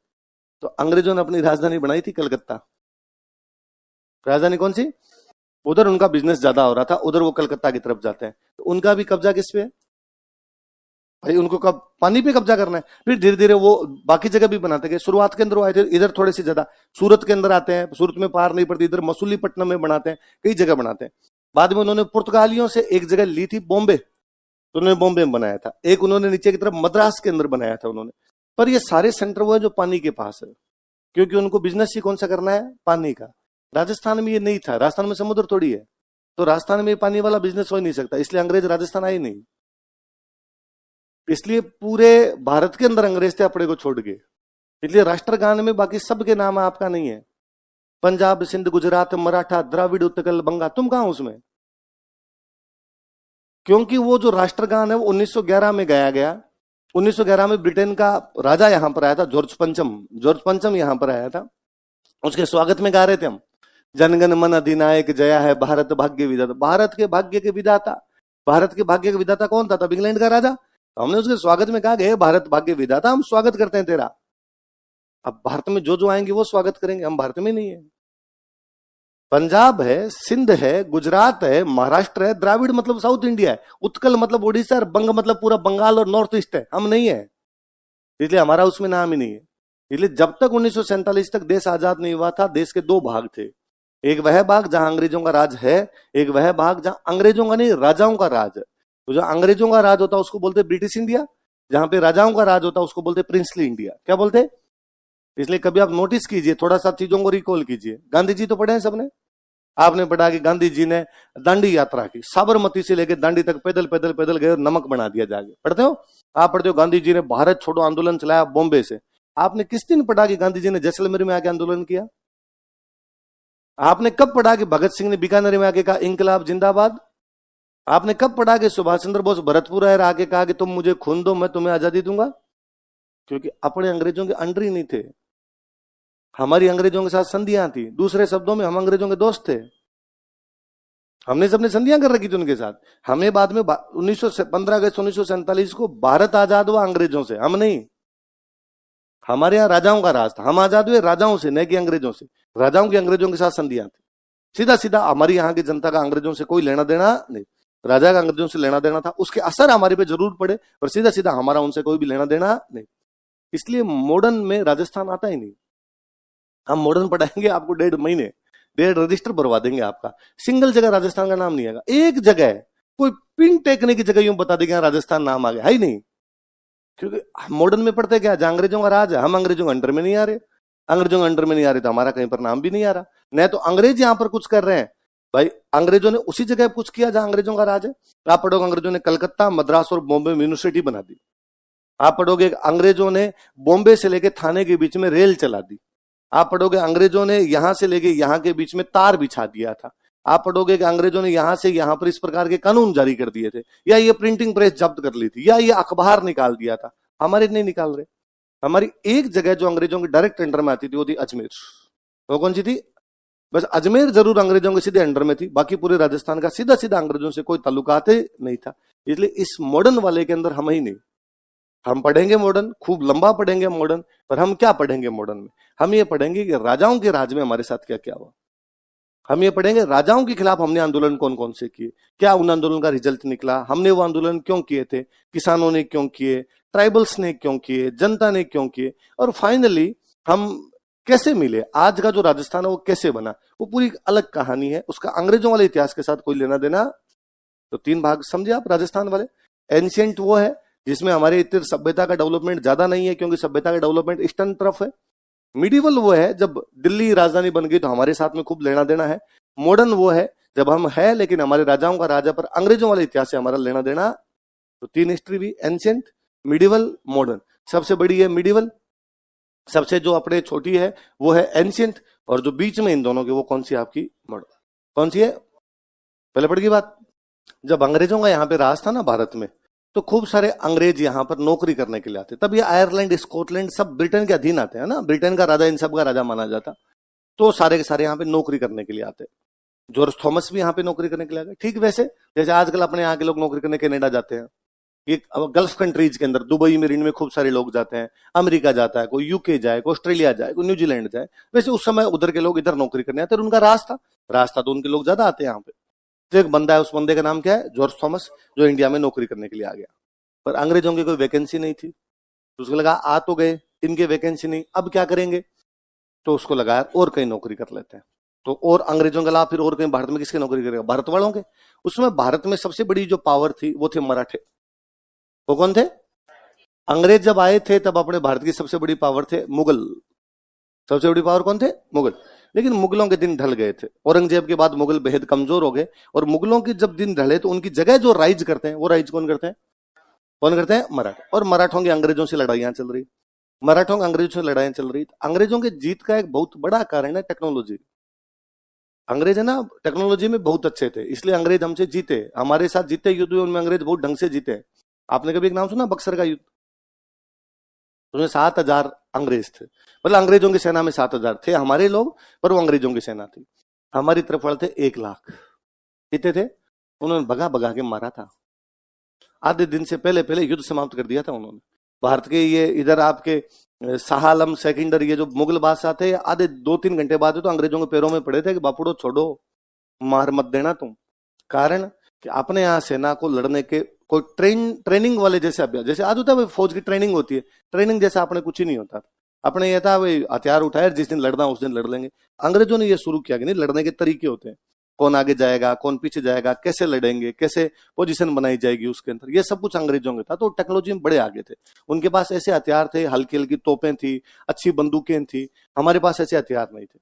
तो अंग्रेजों ने अपनी राजधानी बनाई थी कलकत्ता। राजधानी कौन सी? उधर उनका बिजनेस ज्यादा हो रहा था, उधर वो कलकत्ता की तरफ जाते हैं। तो उनका भी कब्जा किस पे है भाई? उनको कब पानी पे कब्जा करना है। फिर धीरे धीरे वो बाकी जगह भी बनाते गए। शुरुआत के अंदर वो आए थे इधर थोड़े से ज्यादा, सूरत के अंदर आते हैं, सूरत में पार नहीं पड़ती, इधर मसूलीपट्टनम में बनाते हैं, कई जगह बनाते हैं। बाद में उन्होंने पुर्तगालियों से एक जगह ली थी बॉम्बे, तो उन्होंने बॉम्बे में बनाया था। एक उन्होंने नीचे की तरफ मद्रास के अंदर बनाया था उन्होंने। पर ये सारे सेंटर वो है जो पानी के पास है, क्योंकि उनको बिजनेस ही कौन सा करना है? पानी का। राजस्थान में ये नहीं था, राजस्थान में समुद्र थोड़ी है, तो राजस्थान में पानी वाला बिजनेस हो ही नहीं सकता। इसलिए अंग्रेज राजस्थान आए नहीं। इसलिए पूरे भारत के अंदर अंग्रेज थे अपने को छोड़ के। इसलिए राष्ट्रगान में बाकी सबके नाम आपका नहीं है। पंजाब, सिंध, गुजरात, मराठा, द्राविड़, उत्कल, बंगा, तुम कहां उसमें? क्योंकि वो जो राष्ट्रगान है वो 1911 में गाया गया। 1911 में ब्रिटेन का राजा यहां पर आया था, जॉर्ज पंचम यहां पर आया था। उसके स्वागत में गा रहे थे हम, जनगण मन अधिनायक जया है भारत भाग्य विधाता। भारत के भाग्य के विधाता, भारत के भाग्य के विधाता कौन था? तब इंग्लैंड का राजा। तो हमने उसके स्वागत में कहा गए भारत भाग्य विधाता, हम स्वागत करते हैं तेरा। अब भारत में जो आएंगे वो स्वागत करेंगे, हम भारत में नहीं है। पंजाब है, सिंध है, गुजरात है, महाराष्ट्र है, द्राविड़ मतलब साउथ इंडिया है, उत्कल मतलब उड़ीसा है, बंग मतलब पूरा बंगाल और नॉर्थ ईस्ट है, हम नहीं है। इसलिए हमारा उसमें नाम ही नहीं है। इसलिए जब तक 1947 तक देश आजाद नहीं हुआ था, देश के 2 भाग थे। एक वह भाग जहां अंग्रेजों का राज है, एक वह भाग जहां अंग्रेजों का नहीं राजाओं का राज है। तो जो अंग्रेजों का राज होता है उसको बोलते ब्रिटिश इंडिया, जहां पे राजाओं का राज होता है उसको बोलते प्रिंसली इंडिया। क्या बोलते? इसलिए कभी आप नोटिस कीजिए, थोड़ा सा चीजों को रिकॉल कीजिए। गांधी जी तो पढ़े हैं सबने, आपने पढ़ा कि गांधी जी ने दांडी यात्रा की, साबरमती से लेकर दांडी तक पैदल पैदल पैदल गए और नमक बना दिया जाके। पढ़ते हो? आप पढ़ते हो गांधी जी ने भारत छोड़ो आंदोलन चलाया बॉम्बे से। आपने किस दिन पढ़ा कि गांधी जी ने जैसलमेर में आके आंदोलन किया? आपने कब पढ़ा कि भगत सिंह ने बीकानेर में आके कहा इंकलाब जिंदाबाद? आपने कब पढ़ा कि सुभाष चंद्र बोस भरतपुर आए आके कहा कि तुम मुझे खून दो मैं तुम्हें आजादी दूंगा? क्योंकि अपने अंग्रेजों के अंडर ही नहीं थे, हमारी अंग्रेजों के साथ संधियां थी। दूसरे शब्दों में हम अंग्रेजों के दोस्त थे, हमने सबने संधियां कर रखी थी उनके साथ। हमें बाद में 15 अगस्त 1947 को भारत आजाद हुआ अंग्रेजों से, हम नहीं। हमारे यहाँ राजाओं का राज था, हम आजाद हुए राजाओं से, न कि अंग्रेजों से। राजाओं की अंग्रेजों के साथ संधियां थी। सीधा सीधा हमारी यहाँ की जनता का अंग्रेजों से कोई लेना देना नहीं, राजा का अंग्रेजों से लेना देना था। उसके असर हमारे पे जरूर पड़े, पर सीधा सीधा हमारा उनसे कोई भी लेना देना नहीं। इसलिए मॉडर्न में राजस्थान आता ही नहीं। हम मॉडर्न पढ़ाएंगे आपको 1.5 महीने, 1.5 रजिस्टर भरवा देंगे आपका, सिंगल जगह राजस्थान का नाम नहीं आएगा। एक जगह कोई पिन टेकने की जगह यूं बता देंगे राजस्थान नाम आ गया, है ही नहीं। क्योंकि मॉडर्न में पढ़ते क्या, जहां अंग्रेजों का राज है, हम अंग्रेजों के अंडर में नहीं आ रहे। अंग्रेजों के अंडर में नहीं आ रहे तो हमारा कहीं पर नाम भी नहीं आ रहा। न तो अंग्रेज यहां पर कुछ कर रहे हैं, भाई अंग्रेजों ने उसी जगह कुछ किया जहां अंग्रेजों का राज है। आप पढ़ोगे अंग्रेजों ने कलकत्ता, मद्रास और बॉम्बे में यूनिवर्सिटी बना दी। आप पढ़ोगे अंग्रेजों ने बॉम्बे से लेके थाने के बीच में रेल चला दी। आप पढ़ोगे अंग्रेजों ने यहां से लेके यहां के बीच में तार बिछा दिया था। आप पढ़ोगे कि अंग्रेजों ने यहां से यहां पर इस प्रकार के कानून जारी कर दिए थे, या ये प्रिंटिंग प्रेस जब्त कर ली थी, या ये अखबार निकाल दिया था। हमारे नहीं निकाल रहे। हमारी एक जगह जो अंग्रेजों के डायरेक्ट अंडर में आती थी वो थी अजमेर। वो कौन सी थी? बस अजमेर जरूर अंग्रेजों के सीधे अंडर में थी, बाकी पूरे राजस्थान का सीधा सीधा अंग्रेजों से कोई ताल्लुकात नहीं था। इसलिए इस मॉडर्न वाले के अंदर हम ही नहीं। हम पढ़ेंगे मॉडर्न, खूब लंबा पढ़ेंगे मॉडर्न, पर हम क्या पढ़ेंगे मॉडर्न में? हम ये पढ़ेंगे कि राजाओं के राज में हमारे साथ क्या क्या हुआ। हम ये पढ़ेंगे राजाओं के खिलाफ हमने आंदोलन कौन कौन से किए, क्या उन आंदोलन का रिजल्ट निकला, हमने वो आंदोलन क्यों किए थे, किसानों ने क्यों किए, ट्राइबल्स ने क्यों किए, जनता ने क्यों किए, और फाइनली हम कैसे मिले। आज का जो राजस्थान है वो कैसे बना, वो पूरी एक अलग कहानी है। उसका अंग्रेजों वाले इतिहास के साथ कोई लेना देना। तो 3 भाग समझे आप राजस्थान वाले। एंशिएंट वो है जिसमें हमारे इतने सभ्यता का डेवलपमेंट ज्यादा नहीं है, क्योंकि सभ्यता का डेवलपमेंट ईस्टर्न तरफ है। मिडिवल वो है जब दिल्ली राजधानी बन गई तो हमारे साथ में खूब लेना देना है। मॉडर्न वो है जब हम है लेकिन हमारे राजाओं का राजा पर अंग्रेजों वाले इतिहास से हमारा लेना देना। तो 3 हिस्ट्री भी, एंशिएंट, मिडिवल, मॉडर्न। सबसे बड़ी है मिडिवल, सबसे जो अपने छोटी है वो है एंशिएंट, और जो बीच में इन दोनों के वो कौन सी आपकी मॉडर्न। कौन सी है? पहले पढ़ की बात। जब अंग्रेजों का यहाँ पे राज था ना भारत में, तो खूब सारे अंग्रेज यहाँ पर नौकरी करने के लिए आते। तब ये आयरलैंड, स्कॉटलैंड सब ब्रिटेन के अधीन आते हैं ना, ब्रिटेन का राजा इन सब का राजा माना जाता। तो सारे के सारे यहाँ पे नौकरी करने के लिए आते। जॉर्ज थॉमस भी यहाँ पे नौकरी करने के लिए आ गए। ठीक वैसे जैसे आजकल अपने यहाँ के लोग नौकरी करने कनाडा जाते हैं, ये गल्फ कंट्रीज के अंदर दुबई मेरिन में खूब सारे लोग जाते हैं, अमेरिका जाता है, कोई यूके जाए, कोई ऑस्ट्रेलिया जाए, कोई न्यूजीलैंड जाए। वैसे उस समय उधर के लोग इधर नौकरी करने आते, उनका रास्ता तो उनके लोग ज्यादा आते हैं यहाँ पे। तो एक बंदा है, उस बंदे का नाम क्या है? जॉर्ज थॉमस, जो इंडिया में नौकरी करने के लिए आ गया। पर अंग्रेजों की कोई वैकेंसी नहीं थी, तो उसको लगा आ तो गए, इनके वैकेंसी नहीं, अब क्या करेंगे? तो उसको लगा और कहीं नौकरी कर लेते हैं। तो और अंग्रेजों के अलावा फिर और कहीं भारत में किसकी नौकरी करेगा? भारत वालों के। उसमें भारत में सबसे बड़ी जो पावर थी वो थे मराठे। वो कौन थे? अंग्रेज जब आए थे तब अपने भारत की सबसे बड़ी पावर थे मुगल। सबसे बड़ी पावर कौन थे? मुगल। लेकिन मुगलों के दिन ढल गए थे। औरंगजेब के बाद मुगल बेहद कमजोर हो गए, और मुगलों के जब दिन ढले तो उनकी जगह जो राइज करते हैं, वो राइज कौन करते हैं? कौन करते हैं? मराठा। और मराठों की अंग्रेजों से लड़ाइयां चल रही, मराठों की अंग्रेजों से लड़ाइयां चल रही। अंग्रेजों के जीत का एक बहुत बड़ा कारण है टेक्नोलॉजी। अंग्रेज है ना टेक्नोलॉजी में बहुत अच्छे थे, इसलिए अंग्रेज हमसे जीते। हमारे साथ जीते युद्ध हुए उनमें अंग्रेज बहुत ढंग से जीते। आपने कभी एक नाम सुना बक्सर का युद्ध? उसमें 7,000 अंग्रेज थे। मतलब अंग्रेजों की सेना में 7,000 थे हमारे लोग, पर वो अंग्रेजों की सेना थी। हमारी तरफ वाले थे 1 लाख। कितने थे? उन्होंने भगा भगा के मारा था। आधे दिन से पहले पहले युद्ध समाप्त कर दिया था उन्होंने। भारत के ये इधर आपके शाह आलम सेकेंडर, ये जो मुगल बादशाह थे, आधे 2-3 घंटे बाद तो अंग्रेजों के पैरों में पड़े थे कि बापुड़ो छोड़ो, मार मत देना तुम। कारण कि अपने यहाँ सेना को लड़ने के कोई ट्रेनिंग वाले जैसे अभ्यास, जैसे आज होता है फौज की ट्रेनिंग होती है, ट्रेनिंग जैसा अपने कुछ ही नहीं होता। अपने ये था भाई हथियार उठाए, जिस दिन लड़ना उस दिन लड़ लेंगे। अंग्रेजों ने ये शुरू किया कि नहीं, लड़ने के तरीके होते हैं, कौन आगे जाएगा, कौन पीछे जाएगा, कैसे लड़ेंगे, कैसे पोजीशन बनाई जाएगी उसके अंदर, ये सब कुछ अंग्रेजों के था। तो टेक्नोलॉजी में बड़े आगे थे। उनके पास ऐसे हथियार थे, हल्की हल्की तोपें थी, अच्छी बंदूकें थी। हमारे पास ऐसे हथियार नहीं थे।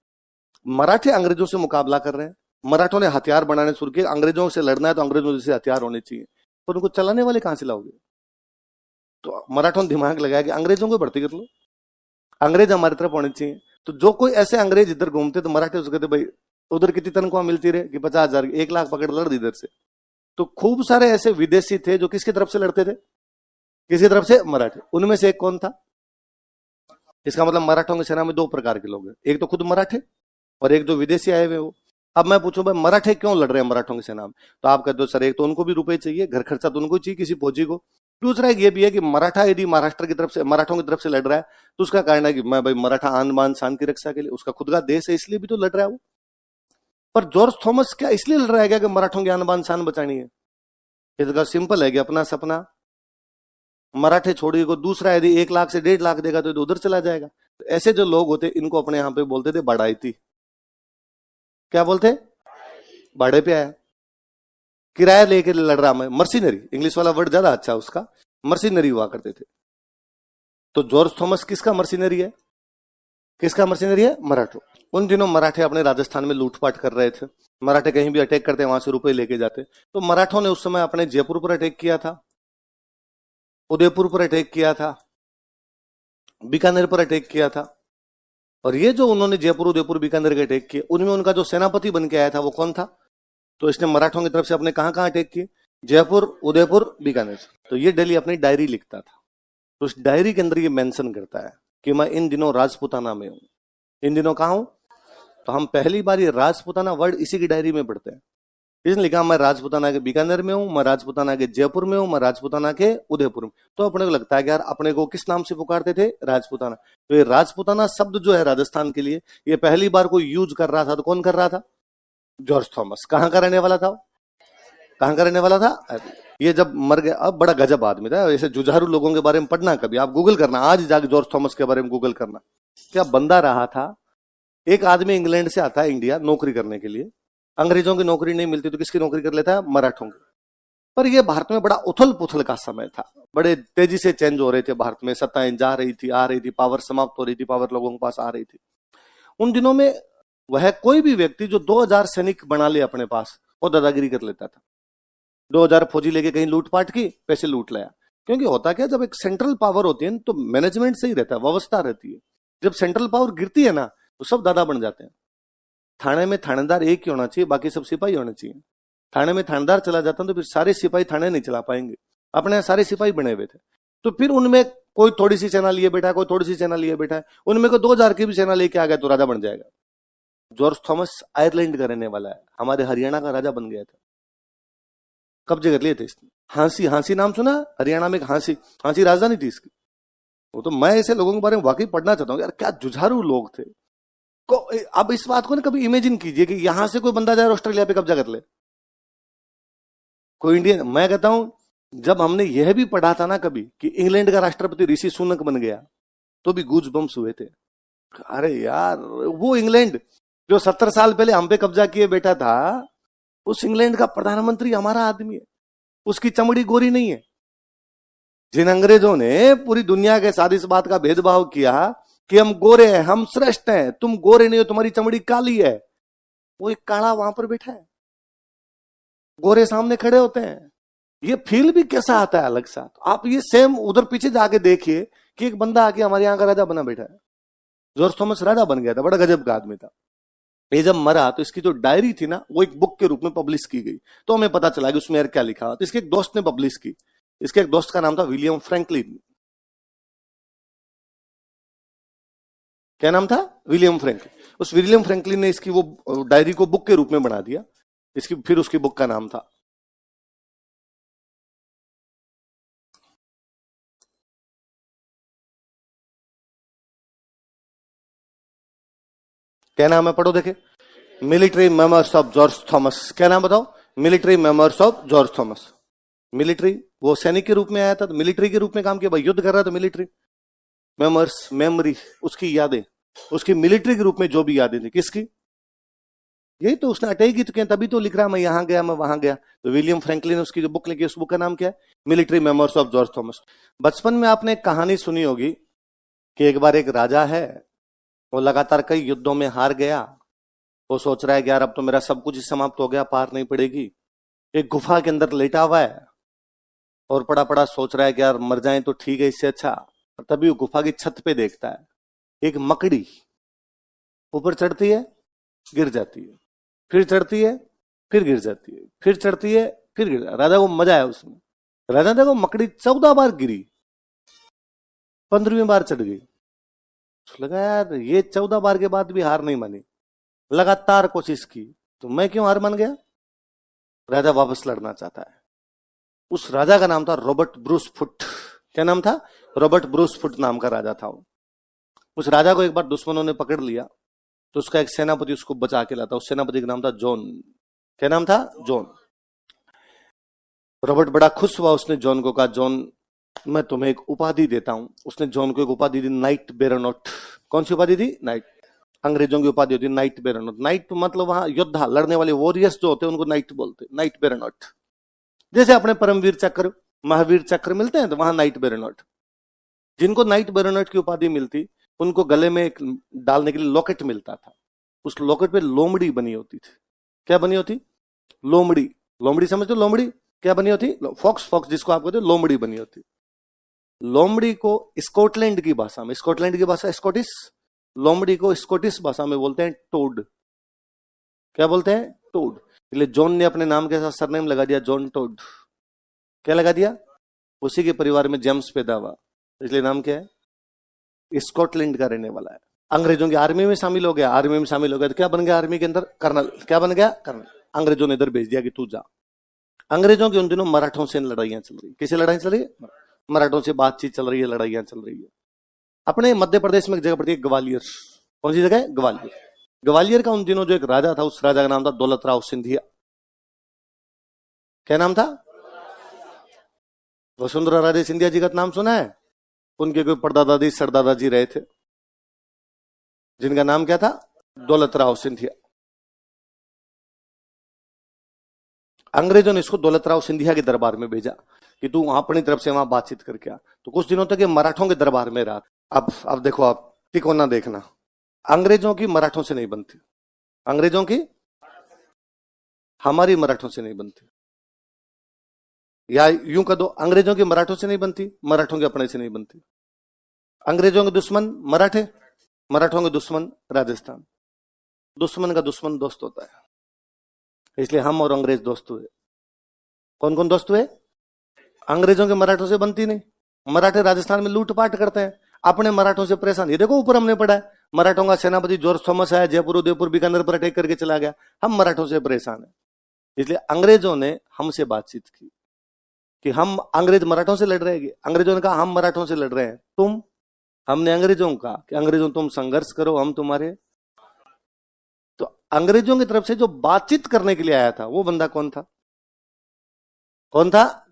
मराठे अंग्रेजों से मुकाबला कर रहे हैं, मराठों ने हथियार बनाने शुरू किए। अंग्रेजों से लड़ना है तो अंग्रेजों जैसे हथियार होने चाहिए, पर उनको चलाने वाले कहां से लाओगे? तो मराठों ने दिमाग लगाया कि अंग्रेजों को भर्ती कर लो, अंग्रेज हमारी तरफ होने चाहिए। तो जो कोई ऐसे अंग्रेज इधर घूमते तो मराठे उसको कहते भाई उधर कितनी तनख्वाह मिलती रहे? कि 50,000, 1 लाख पकड़ लड़ इधर से। तो खूब सारे ऐसे विदेशी थे जो किसकी तरफ से लड़ते थे? किसकी तरफ से? मराठे। उनमें से एक कौन था? इसका मतलब मराठों की सेना में 2 प्रकार के लोग हैं, एक तो खुद मराठे और एक जो विदेशी आए हुए वो। अब मैं पूछूं भाई मराठे क्यों लड़ रहे हैं मराठों की सेना में? तो आप कहते हो सर एक तो उनको भी रुपए चाहिए, घर खर्चा तो उनको चाहिए किसी फौजी को। दूसरा एक ये भी है कि मराठा यदि महाराष्ट्र की तरफ से, मराठों की तरफ से लड़ रहा है, तो उसका कारण है कि मैं भाई मराठा आन बान शान की रक्षा के लिए, उसका खुद का देश है इसलिए भी तो लड़ रहा है वो। पर जॉर्ज थॉमस क्या इसलिए लड़ रहा है क्या कि मराठों की आन बान शान बचानी है? इसका सिंपल है कि अपना सपना मराठे छोड़िए को दूसरा यदि 1 लाख से 1.5 लाख देगा तो उधर चला जाएगा। तो ऐसे जो लोग होते इनको अपने यहाँ पे बोलते थे बड़ाईती। क्या बोलते? भाड़े पे आया, किराया लेके लड़ रहा मैं, मर्सिनरी, इंग्लिश वाला वर्ड ज्यादा अच्छा उसका, मर्सिनरी हुआ करते थे। तो जॉर्ज थॉमस किसका मर्सिनरी है? किसका मर्सिनरी है? मराठों। उन दिनों मराठे अपने राजस्थान में लूटपाट कर रहे थे। मराठे कहीं भी अटैक करते वहां से रुपए लेके जाते। तो मराठों ने उस समय अपने जयपुर पर अटैक किया था, उदयपुर पर अटैक किया था, बीकानेर पर अटैक किया था। और ये जो उन्होंने जयपुर उदयपुर बीकानेर के अटैक किए, उनमें उनका जो सेनापति बन के आया था वो कौन था? तो इसने मराठों की तरफ से अपने कहां कहां अटैक किए? जयपुर, उदयपुर, बीकानेर। तो ये डेली अपनी डायरी लिखता था। तो उस डायरी के अंदर ये मेंशन करता है कि मैं इन दिनों राजपुताना में हूं। इन दिनों कहां हूं? तो हम पहली बार ये राजपुताना वर्ड इसी की डायरी में पढ़ते हैं। इसने लिखा मैं राजपुताना के बीकानेर में हूं, मैं राजपुताना के जयपुर में हूं, मैं राजपुताना के उदयपुर में। तो अपने को लगता है कि यार अपने को किस नाम से पुकारते थे? राजपुताना। तो ये राजपुताना शब्द जो है राजस्थान के लिए, ये पहली बार कोई यूज कर रहा था तो कौन कर रहा था? George Thomas. कहां का रहने वाला था? कहां का रहने वाला था? ये जब मर गया, अब बड़ा गजब आदमी था। ऐसे जुझारू लोगों के बारे में पढ़ना, कभी आप गूगल करना, आज जाके जॉर्ज थॉमस के बारे में गूगल करना। क्या बंदा रहा था। एक आदमी इंग्लैंड से आता है इंडिया नौकरी करने के लिए। अंग्रेजों की नौकरी नहीं मिलती तो किसकी नौकरी कर लेता है? मराठों की। पर यह भारत में बड़ा उथल पुथल का समय था। बड़े तेजी से चेंज हो रहे थे भारत में, सत्ताएं जा रही थी, आ रही थी, पावर समाप्त हो रही थी, पावर लोगों के पास आ रही थी। उन दिनों में वह कोई भी व्यक्ति जो 2000 सैनिक बना ले अपने पास, वो दादागिरी कर लेता था। 2000 फौजी लेके कहीं लूटपाट की, पैसे लूट लाया। क्योंकि होता क्या, जब एक सेंट्रल पावर होती है तो मैनेजमेंट सही रहता है, व्यवस्था रहती है। जब सेंट्रल पावर गिरती है ना तो सब दादा बन जाते हैं। थाने में थानेदार एक ही होना चाहिए, बाकी सब सिपाही होने चाहिए। थाने में थानेदार चला जाता तो फिर सारे सिपाही थाने नहीं चला पाएंगे। अपने यहाँ सारे सिपाही बने हुए थे। तो फिर उनमें कोई थोड़ी सी सेना लिए बैठा है, कोई थोड़ी सी सेना लिए बैठा है, उनमें कोई 2000 की भी सेना लेके आ गया तो राजा बन जाएगा। जॉर्ज थॉमस आयरलैंड का रहने वाला है, हमारे हरियाणा का राजा बन गया था। कब्जे कर लिए थे इसने। हांसी, हांसी नाम सुना? हरियाणा में हांसी, हांसी राजधानी थी इसकी। वो तो मैं ऐसे लोगों के बारे में वाकई पढ़ना चाहता हूँ यार, क्या जुझारू लोग थे। अब इस बात को ना कभी इमेजिन कीजिए कि यहां से कोई बंदा जाए ऑस्ट्रेलिया पे कब्जा कर ले, कोई इंडियन। मैं कहता हूं जब हमने यह भी पढ़ा था ना कभी कि इंग्लैंड का राष्ट्रपति ऋषि सुनक बन गया, तो भी गूज बम्स हुए थे। अरे यार, वो इंग्लैंड जो 70 साल पहले हम पे कब्जा किए बैठा था, उस इंग्लैंड का प्रधानमंत्री हमारा आदमी है। उसकी चमड़ी गोरी नहीं है। जिन अंग्रेजों ने पूरी दुनिया के साथ इस बात का भेदभाव किया कि हम गोरे हैं, हम श्रेष्ठ हैं, तुम गोरे नहीं हो, तुम्हारी चमड़ी काली है, वो एक काला वहां पर बैठा है, गोरे सामने खड़े होते हैं। ये फील भी कैसा आता है अलग सा। तो आप ये सेम उधर पीछे जाके देखिए कि एक बंदा आके हमारे यहाँ का राजा बना बैठा है। जॉर्ज थॉमस राजा बन गया था, बड़ा गजब का आदमी था। ये जब मरा तो इसकी जो डायरी थी ना, वो एक बुक के रूप में पब्लिश की गई। तो हमें पता चला कि उसमें यार क्या लिखा। तो इसके एक दोस्त ने पब्लिश की। इसके एक दोस्त का नाम था विलियम फ्रैंकलिन। क्या नाम था? William Franklin. उस विलियम फ्रैंकलिन ने इसकी वो डायरी को बुक के रूप में बना दिया। इसकी फिर उसकी बुक का नाम था, क्या नाम है? पढ़ो देखे, military memoirs of George Thomas. क्या नाम बताओ? Military memoirs of George Thomas. Military, वो सैनिक के रूप में आया था तो मिलिट्री के रूप में काम किया। भाई युद्ध कर रहा था मिलिट्री। मेमोर्स, मेमोरी, उसकी यादें, उसकी मिलिट्री के रूप में जो भी यादें थी, किसकी? यही तो उसने अटैक की तो क्या, तभी तो लिख रहा मैं यहां गया, मैं वहां गया। तो विलियम फ्रैंकलिन उसकी जो बुक लिखी, उस बुक का नाम क्या है? Military memoirs of George Thomas. बचपन में आपने एक कहानी सुनी होगी कि एक बार एक राजा है, वो लगातार कई युद्धों में हार गया। वो सोच रहा है कि यार अब तो मेरा सब कुछ ही समाप्त हो गया, पार नहीं पड़ेगी। एक गुफा के अंदर लेटा हुआ है और पड़ा पड़ा सोच रहा है कि यार मर जाए तो ठीक है, इससे अच्छा। तभी वो गुफा की छत पे देखता है एक मकड़ी ऊपर चढ़ती है, गिर जाती है, फिर चढ़ती है, फिर गिर जाती है, फिर चढ़ती है, फिर गिर जाती है। राजा को मजा आया उसमें। राजा देखो मकड़ी 14 बार गिरी, 15वीं बार चढ़ गई। लगा यार ये 14 बार के बाद भी हार नहीं मानी, लगातार कोशिश की, तो मैं क्यों हार मान गया? राजा वापस लड़ना चाहता है। उस राजा का नाम था रॉबर्ट ब्रूस फुट। क्या नाम था? रॉबर्ट ब्रूस फुट नाम का राजा था वो। उस राजा को एक बार दुश्मनों ने पकड़ लिया तो उसका एक सेनापति उसको बचा के लाता। उस सेनापति का नाम था जॉन। क्या नाम था? जॉन। रॉबर्ट बड़ा खुश हुआ। उसने जॉन को कहा, जॉन मैं तुम्हें एक उपाधि देता हूं। उसने जॉन को एक उपाधि दी, नाइट बेरोनोट। कौन सी उपाधि दी? नाइट। अंग्रेजों की उपाधि होती है नाइट बेरोनोट। नाइट मतलब वहां योद्धा, लड़ने वाले वॉरियर्स जो होते हैं उनको नाइट बोलते हैं, नाइट बेरोनोट। जैसे अपने परमवीर चक्र, महावीर चक्र मिलते हैं तो वहां नाइट बेरोनोट। जिनको नाइट बेरोनोट की उपाधि मिलती उनको गले में डालने के लिए लॉकेट मिलता था। उस लॉकेट पे लोमड़ी बनी होती थी। क्या बनी होती? लोमड़ी। लोमड़ी समझते हो? लोमड़ी क्या बनी होती? फॉक्स, फॉक्स जिसको आप कहते हो, लोमड़ी बनी होती। लोमड़ी को स्कॉटलैंड की भाषा में, स्कॉटलैंड की भाषा स्कॉटिश, लोमड़ी को स्कॉटिश भाषा में बोलते हैं टोड। क्या बोलते हैं? टोड। इसलिए जॉन ने अपने नाम के साथ सरनेम लगा दिया जॉन टोड। क्या लगा दिया? उसी के परिवार में जेम्स पैदा हुआ, इसलिए नाम क्या है? स्कॉटलैंड का रहने वाला है। अंग्रेजों की आर्मी में शामिल हो गया, आर्मी में शामिल हो गया तो क्या बन गया? आर्मी के अंदर कर्नल। क्या बन गया? कर्नल। अंग्रेजों ने इधर भेज दिया कि तू जा। अंग्रेजों की उन दिनों मराठों से लड़ाइयां चल रही। किसे लड़ाई चल रही है? मराठों से बातचीत चल रही है, लड़ाइयां चल रही है। अपने मध्य प्रदेश में एक जगह पड़ती है ग्वालियर। कौन सी जगह है? ग्वालियर। ग्वालियर का उन दिनों जो एक राजा था, उस राजा का नाम था दौलत राव सिंधिया। क्या नाम था? वसुंधरा राजे सिंधिया जी का नाम सुना है? उनके कोई परदादाजी सरदादाजी रहे थे, जिनका नाम क्या था? दौलत राव सिंधिया। अंग्रेजों ने इसको दौलत राव सिंधिया के दरबार में भेजा कि तू अपनी तरफ से वहां बातचीत करके आ। तो कुछ दिनों तक ये मराठों के दरबार में रहा। अब देखो, आप तिकोना देखना, अंग्रेजों की मराठों से नहीं बनती, अंग्रेजों की हमारी मराठों से नहीं बनती, या यूं कह दो, अंग्रेजों की मराठों से नहीं बनती, मराठों के अपने से नहीं बनती। अंग्रेजों के दुश्मन मराठे, मराठों के दुश्मन राजस्थान। दुश्मन का दुश्मन दोस्त होता है, इसलिए हम और अंग्रेज दोस्त हुए। कौन कौन दोस्त हुए? अंग्रेजों के मराठों से बनती नहीं। मराठे राजस्थान में लूटपाट करते हैं, अपने मराठों से परेशान। ये देखो ऊपर हमने पढ़ा है, मराठों का सेनापति जॉर्ज थॉमस आया, जयपुर उदयपुर बीकानेर पर अटैक करके चला गया। हम मराठों से परेशान है, इसलिए अंग्रेजों ने हमसे बातचीत की कि हम, अंग्रेज मराठों से लड़ रहे हैं। अंग्रेजों ने कहा हम मराठों से लड़ रहे हैं, तुम? हमने अंग्रेजों का कि अंग्रेजों तुम संघर्ष करो, हम तुम्हारे। तो अंग्रेजों की तरफ से जो बातचीत करने के लिए आया था, वो बंदा कौन था? कौन था?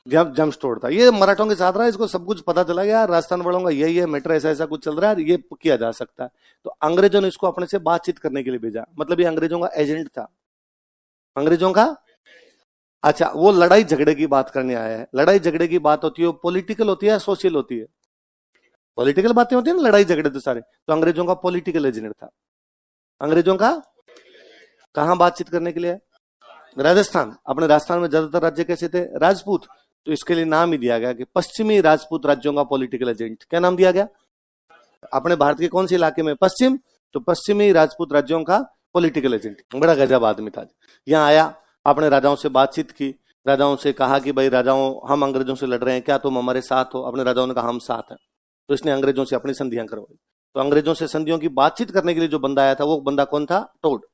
जेम्स टोड था। ये मराठों के साथ रहा, इसको सब कुछ पता चला गया, राजस्थान वालों का यही है मैटर, ऐसा ऐसा कुछ चल रहा है, ये किया जा सकता है। तो अंग्रेजों ने इसको अपने से बातचीत करने के लिए भेजा, मतलब ये अंग्रेजों का एजेंट था, अंग्रेजों का। अच्छा, वो लड़ाई झगड़े की बात करने आया है। लड़ाई झगड़े की बात होती है, पॉलिटिकल होती है, सोशल होती है? पॉलिटिकल बातें होती है ना, लड़ाई झगड़े तो सारे। तो अंग्रेजों का पॉलिटिकल एजेंट था। अंग्रेजों का कहां बातचीत करने के लिए? राजस्थान। अपने राजस्थान में ज्यादातर राज्य कैसे थे? राजपूत। तो इसके लिए नाम ही दिया गया कि पश्चिमी राजपूत राज्यों का पॉलिटिकल एजेंट। क्या नाम दिया गया? अपने भारत के कौन से इलाके में? पश्चिम। तो पश्चिमी राजपूत राज्यों का पॉलिटिकल एजेंट। बड़ा गजब आदमी था। यहाँ आया, अपने राजाओं से बातचीत की, राजाओं से कहा कि भाई राजाओं, हम अंग्रेजों से लड़ रहे हैं, क्या तुम हमारे साथ हो? अपने राजाओं ने कहा हम साथ हैं। तो इसने अंग्रेजों से अपनी संधियां करवाई। तो अंग्रेजों से संधियों की बातचीत करने के लिए जो बंदा आया था, वो बंदा कौन था? टोड।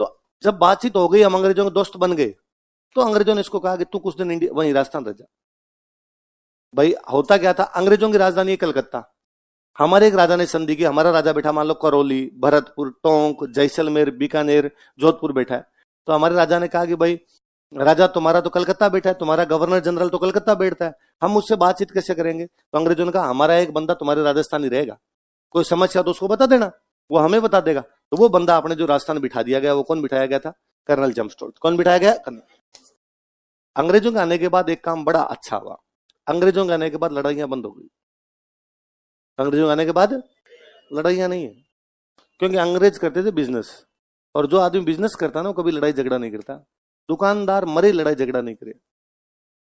तो जब बातचीत हो गई, हम अंग्रेजों के दोस्त बन गए, तो अंग्रेजों ने इसको कहा कि तू कुछ दिन इंडिया, वहीं राजस्थान रह जा। भाई होता क्या था, अंग्रेजों की राजधानी है कलकत्ता। हमारे एक राजा ने संधि की, हमारा राजा बैठा मान लो करौली, भरतपुर, टोंक, जैसलमेर, बीकानेर, जोधपुर बैठा है। तो हमारे राजा ने कहा कि भाई राजा तुम्हारा तो कलकत्ता बैठा है, तुम्हारा गवर्नर जनरल तो कलकत्ता बैठता है, हम उससे बातचीत कैसे करेंगे? तो अंग्रेजों ने कहा हमारा एक बंदा तुम्हारे राजस्थान ही रहेगा, कोई समस्या तो उसको बता देना, वो हमें बता देगा। तो वो बंदा अपने जो राजस्थान बिठा दिया गया, वो कौन बिठाया गया था? Colonel James Tod. कौन बिठाया गया? कर्नल। अंग्रेजों के आने के बाद एक काम बड़ा अच्छा हुआ, अंग्रेजों के आने के बाद लड़ाइयां बंद हो गई। अंग्रेजों के आने के बाद लड़ाइयां नहीं है, क्योंकि अंग्रेज करते थे बिजनेस, और जो आदमी बिजनेस करता है ना, वो कभी लड़ाई झगड़ा नहीं करता। दुकानदार मरे लड़ाई झगड़ा नहीं करे।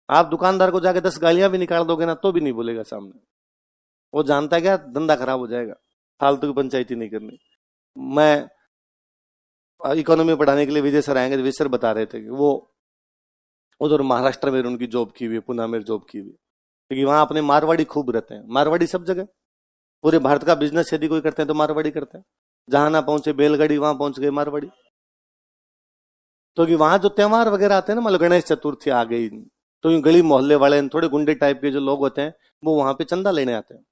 आप दुकानदार को जाके 10 गालियां भी निकाल दोगे ना, तो भी नहीं बोलेगा सामने। वो जानता है क्या, धंधा खराब हो जाएगा, फालतू की पंचायती नहीं करनी। मैं इकोनॉमी पढ़ाने के लिए विजय सर आएंगे, तो विजय सर बता रहे थे कि वो उधर महाराष्ट्र में उनकी जॉब की हुई, पुणे में जॉब की हुई, क्योंकि वहां अपने मारवाड़ी खूब रहते हैं। मारवाड़ी सब जगह, पूरे भारत का बिजनेस यदि कोई करते हैं तो मारवाड़ी करते हैं। जहां ना पहुंचे बैलगाड़ी, वहां पहुंच गए मारवाड़ी। तो कि वहां जो त्योहार वगैरह आते हैं ना, मान लो गणेश चतुर्थी आ गई, तो यूं गली मोहल्ले वाले थोड़े गुंडे टाइप के जो लोग होते हैं, वो वहां पे चंदा लेने आते हैं।